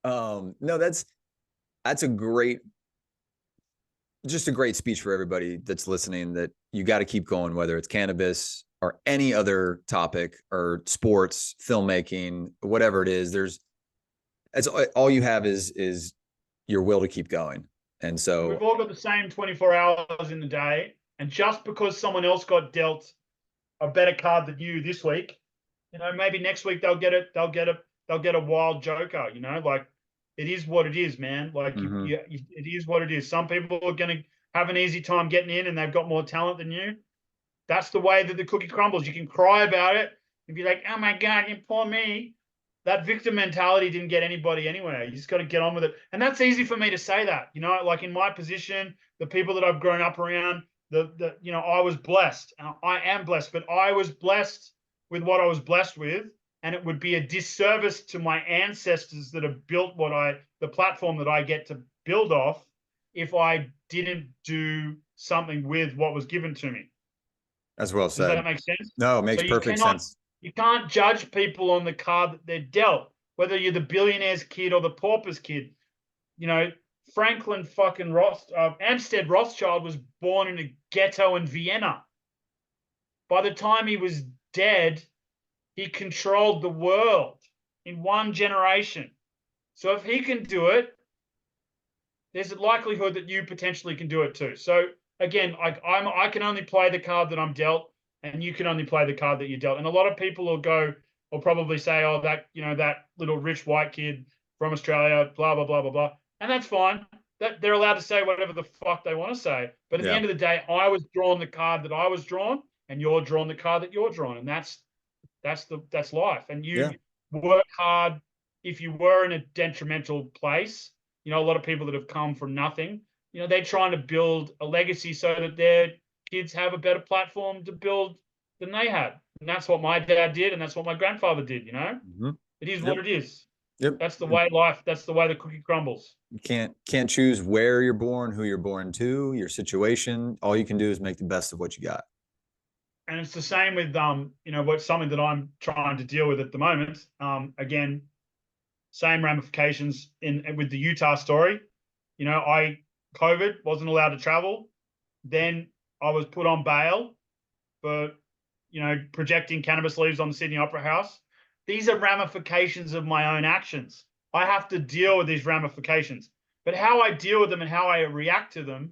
No, that's just a great speech for everybody that's listening, that you got to keep going, whether it's cannabis or any other topic or sports, filmmaking, whatever it is. That's all you have is your will to keep going. And so we've all got the same 24 hours in the day. And just because someone else got dealt a better card than you this week, maybe next week they'll get a wild joker, like it is what it is, man. Like it is what it is. Some people are going to have an easy time getting in and they've got more talent than you. That's the way that the cookie crumbles. You can cry about it and be like, oh my God, you poor me. That victim mentality didn't get anybody anywhere. You just got to get on with it. And that's easy for me to say that, like in my position, the people that I've grown up around, I was blessed. And I am blessed, but I was blessed with what I was blessed with. And it would be a disservice to my ancestors that have built the platform that I get to build off, if I didn't do something with what was given to me. As well said. Does that make sense? No, it makes perfect sense. You can't judge people on the card that they're dealt, whether you're the billionaire's kid or the pauper's kid. Franklin fucking Amstead Rothschild was born in a ghetto in Vienna. By the time he was dead, he controlled the world in one generation. So if he can do it, there's a likelihood that you potentially can do it too. So again, I can only play the card that I'm dealt, and you can only play the card that you're dealt. And a lot of people will probably say, oh, that little rich white kid from Australia, blah, blah, blah, blah, blah. And that's fine. That they're allowed to say whatever the fuck they want to say. But at the end of the day, I was drawn the card that I was drawn, and you're drawn the card that you're drawn. And that's life. And you work hard. If you were in a detrimental place, a lot of people that have come from nothing, they're trying to build a legacy so that their kids have a better platform to build than they had. And that's what my dad did, and that's what my grandfather did, It is what it is. Yep. That's the way life, that's the way the cookie crumbles. You can't choose where you're born, who you're born to, your situation. All you can do is make the best of what you got. And it's the same with something that I'm trying to deal with at the moment. Again, same ramifications with the Utah story. COVID, wasn't allowed to travel. Then I was put on bail for, projecting cannabis leaves on the Sydney Opera House. These are ramifications of my own actions. I have to deal with these ramifications. But how I deal with them and how I react to them,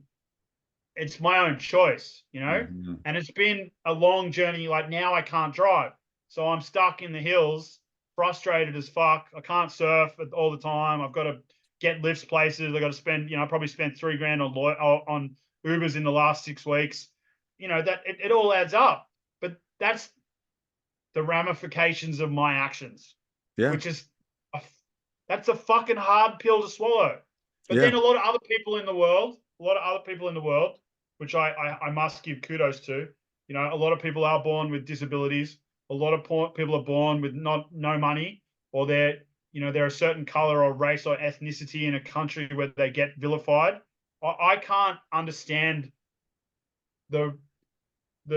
it's my own choice, And it's been a long journey. Like now I can't drive. So I'm stuck in the hills, frustrated as fuck. I can't surf all the time. I've got to get lifts places. I got to spend, I probably spent $3,000 on Ubers in the last 6 weeks. That it all adds up. But that's the ramifications of my actions. Yeah. Which is that's a fucking hard pill to swallow. But then a lot of other people in the world, which I must give kudos to. A lot of people are born with disabilities. A lot of people are born with no money, or they're a certain color or race or ethnicity in a country where they get vilified. I can't understand the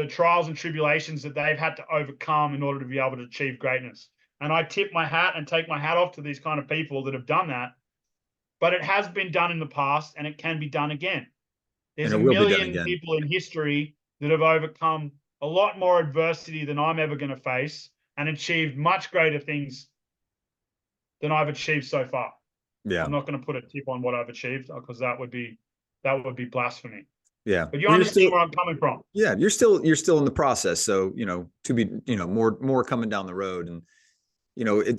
trials and tribulations that they've had to overcome in order to be able to achieve greatness. And I tip my hat and take my hat off to these kind of people that have done that. But it has been done in the past, and it can be done again. There's a million people in history that have overcome a lot more adversity than I'm ever going to face and achieved much greater things than I've achieved so far. Yeah. I'm not going to put a tip on what I've achieved, because that would be blasphemy. Yeah. But you understand where I'm coming from. Yeah. You're still in the process. So, to be, more coming down the road. And,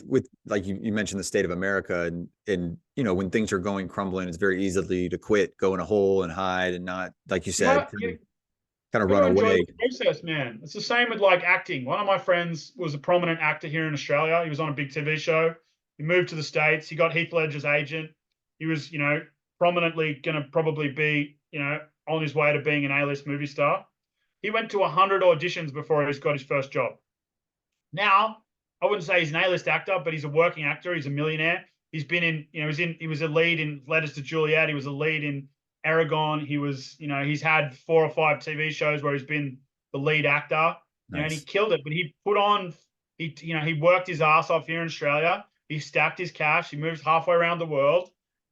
with, like you mentioned, the state of America, and when things are going crumbling, it's very easily to quit, go in a hole and hide, and not, like you said, kind of run away. The process, man. It's the same with like acting. One of my friends was a prominent actor here in Australia. He was on a big TV show. He moved to the States. He got Heath Ledger's agent. He was, prominently going to probably be, on his way to being an A-list movie star. He went to 100 auditions before he got his first job. Now, I wouldn't say he's an A-list actor, but he's a working actor. He's a millionaire. He's been in, he was a lead in Letters to Juliet. He was a lead in Aragon. He was, he's had 4 or 5 TV shows where he's been the lead actor, Nice. and he killed it. But he put on, he worked his ass off here in Australia. He stacked his cash. He moved halfway around the world,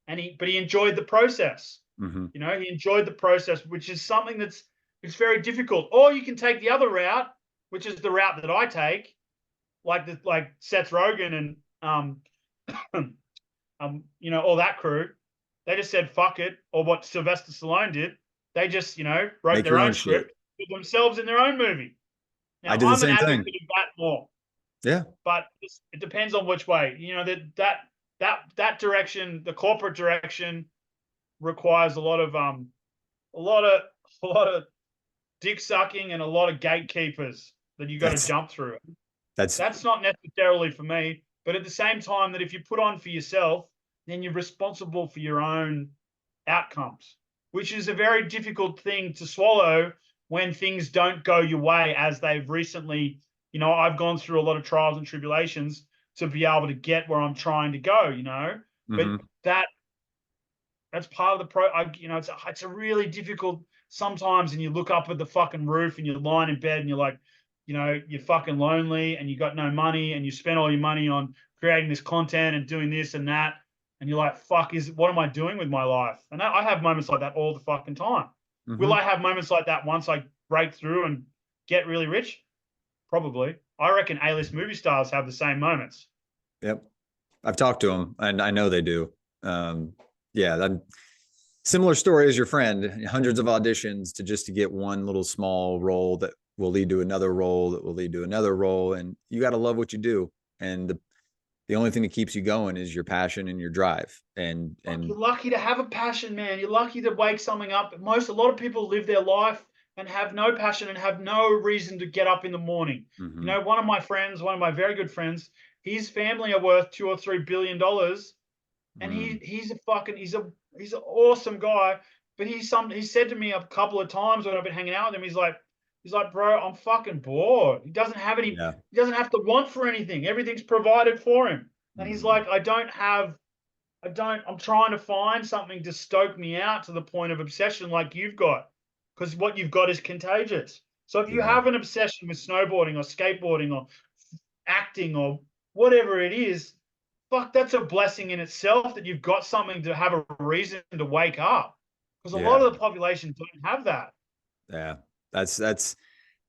but he enjoyed the process. Mm-hmm. He enjoyed the process, which is something it's very difficult. Or you can take the other route, which is the route that I take, like Seth Rogen and all that crew. They just said fuck it, or what Sylvester Stallone did. They just wrote Make their your own own script, put themselves in their own movie. Now, I did the I'm same an thing. advocate of that more. Yeah. But it depends on which way. That direction, the corporate direction, requires a lot of dick sucking and a lot of gatekeepers that you got to jump through. That's not necessarily for me. But at the same time, that if you put on for yourself, then you're responsible for your own outcomes, which is a very difficult thing to swallow when things don't go your way, as they've recently. I've gone through a lot of trials and tribulations to be able to get where I'm trying to go, Mm-hmm. but that's part of the it's a really difficult sometimes, and you look up at the fucking roof and you're lying in bed and you're like, you're fucking lonely and you got no money and you spend all your money on creating this content and doing this and that. And you're like, fuck, what am I doing with my life? And I have moments like that all the fucking time. Mm-hmm. Will I have moments like that once I break through and get really rich? Probably. I reckon A-list movie stars have the same moments. Yep. I've talked to them and I know they do. Similar story as your friend, hundreds of auditions to get one little small role that will lead to another role that will lead to another role. And you got to love what you do. And the only thing that keeps you going is your passion and your drive. And you're lucky to have a passion, man. You're lucky to wake something up. A lot of people live their life and have no passion and have no reason to get up in the morning. Mm-hmm. One of my very good friends, his family are worth $2 or $3 billion, and he's an awesome guy. But he said to me a couple of times when I've been hanging out with him, he's like, bro, I'm fucking bored. He doesn't have any. Yeah. He doesn't have to want for anything. Everything's provided for him, and he's like, I'm trying to find something to stoke me out to the point of obsession like you've got. Because what you've got is contagious. So if you have an obsession with snowboarding or skateboarding or acting or whatever it is, fuck, that's a blessing in itself that you've got something to have a reason to wake up. Because a lot of the population don't have that. Yeah, that's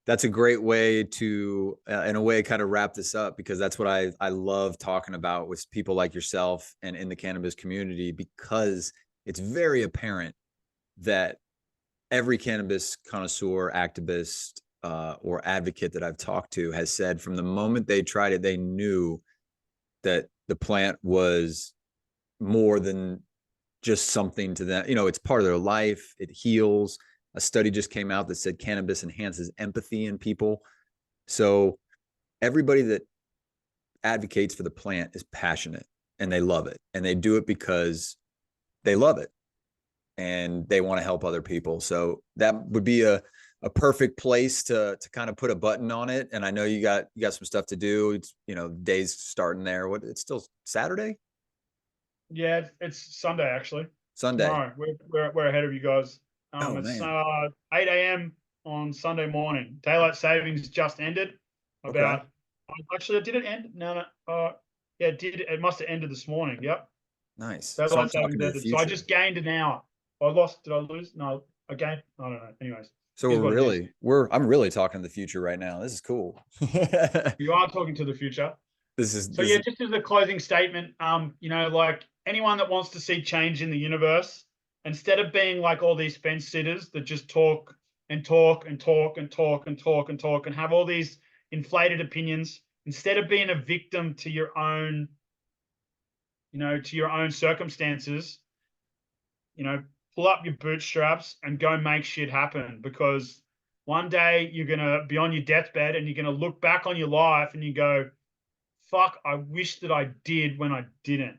a great way to, in a way, kind of wrap this up, because that's what I love talking about with people like yourself and in the cannabis community, because it's very apparent that every cannabis connoisseur, activist, or advocate that I've talked to has said from the moment they tried it, they knew that the plant was more than just something to them. It's part of their life. It heals. A study just came out that said cannabis enhances empathy in people. So everybody that advocates for the plant is passionate and they love it, and they do it because they love it and they want to help other people. So that would be a perfect place to kind of put a button on it. And I know you got some stuff to do. It's, days starting there. It's still Saturday? Yeah, it's Sunday, actually. Sunday. Tomorrow. We're ahead of you guys. It's 8 a.m. on Sunday morning. Daylight savings just ended. Actually, did it end? No. Yeah, it did. It must have ended this morning. Yep. Nice. Daylight savings ended. So I just gained an hour. I lost. Did I lose? No, I gained. I don't know. Anyways. So I'm really talking to the future right now. This is cool. You are talking to the future. Just as a closing statement, like anyone that wants to see change in the universe, instead of being like all these fence sitters that just talk and talk and talk and talk and talk and talk and have all these inflated opinions, instead of being a victim to your own, circumstances, pull up your bootstraps and go make shit happen, because one day you're going to be on your deathbed and you're going to look back on your life and you go, fuck, I wish that I did when I didn't.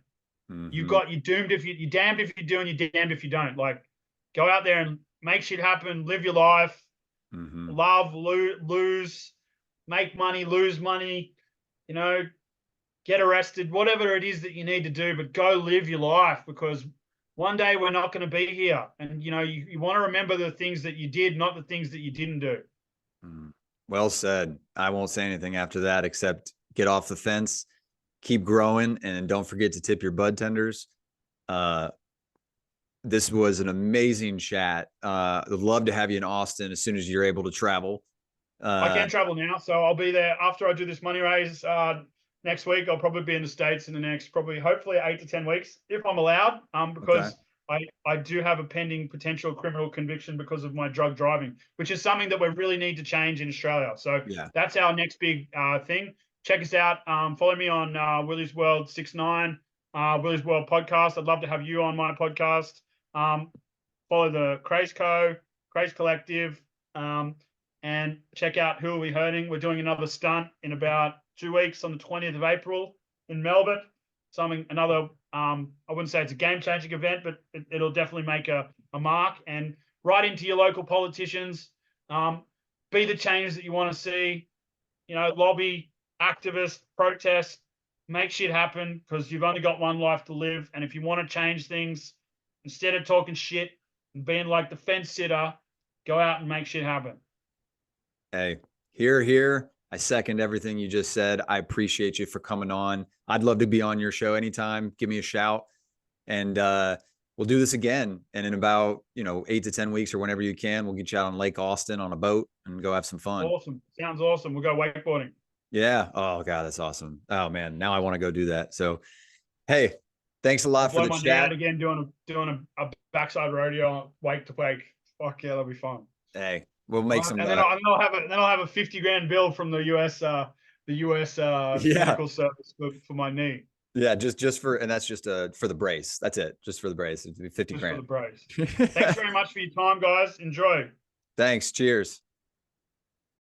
You doomed if you're damned if you do and you're damned if you don't. Like, go out there and make shit happen, live your life, love, lose, make money, lose money, you know, get arrested, whatever it is that you need to do, but go live your life, because one day we're not going to be here. And, you know, you want to remember the things that you did, not the things that you didn't do. Well said. I won't say anything after that, except get off the fence, keep growing, and don't forget to tip your bud tenders. This was an amazing chat. I'd love to have you in Austin as soon as you're able to travel. I can travel now, so I'll be there after I do this money raise next week. I'll probably be in the States in the next hopefully 8 to 10 weeks, if I'm allowed, because I do have a pending potential criminal conviction because of my drug driving, which is something that we really need to change in Australia. So that's our next big thing. Check us out. Follow me on Willie's World 69, Willie's World podcast. I'd love to have you on my podcast. Follow the Craze Collective, and check out Who Are We Hurting. We're doing another stunt in about 2 weeks on the 20th of April in Melbourne. Another, I wouldn't say it's a game-changing event, but it'll definitely make a mark. And write into your local politicians, be the change that you want to see, you know, lobby, activist, protest, make shit happen, because you've only got one life to live. And if you want to change things, instead of talking shit and being like the fence sitter, go out and make shit happen. Hey, here. I second everything you just said. I appreciate you for coming on. I'd love to be on your show anytime. Give me a shout, and we'll do this again. And in about 8 to 10 weeks or whenever you can, we'll get you out on Lake Austin on a boat and go have some fun. Awesome. Sounds awesome. We'll go wakeboarding. Yeah. Oh God, that's awesome. Oh man, now I want to go do that. So, hey, thanks a lot for the chat. Again, doing a backside rodeo, wake to wake. Fuck yeah, that'll be fun. Hey, we'll make some. And then I'll have a 50 grand bill from the US medical service for my knee. Yeah, just for, and that's just for the brace. That's it, just for the brace. It'd be 50 grand. For the brace. Thanks very much for your time, guys. Enjoy. Thanks. Cheers.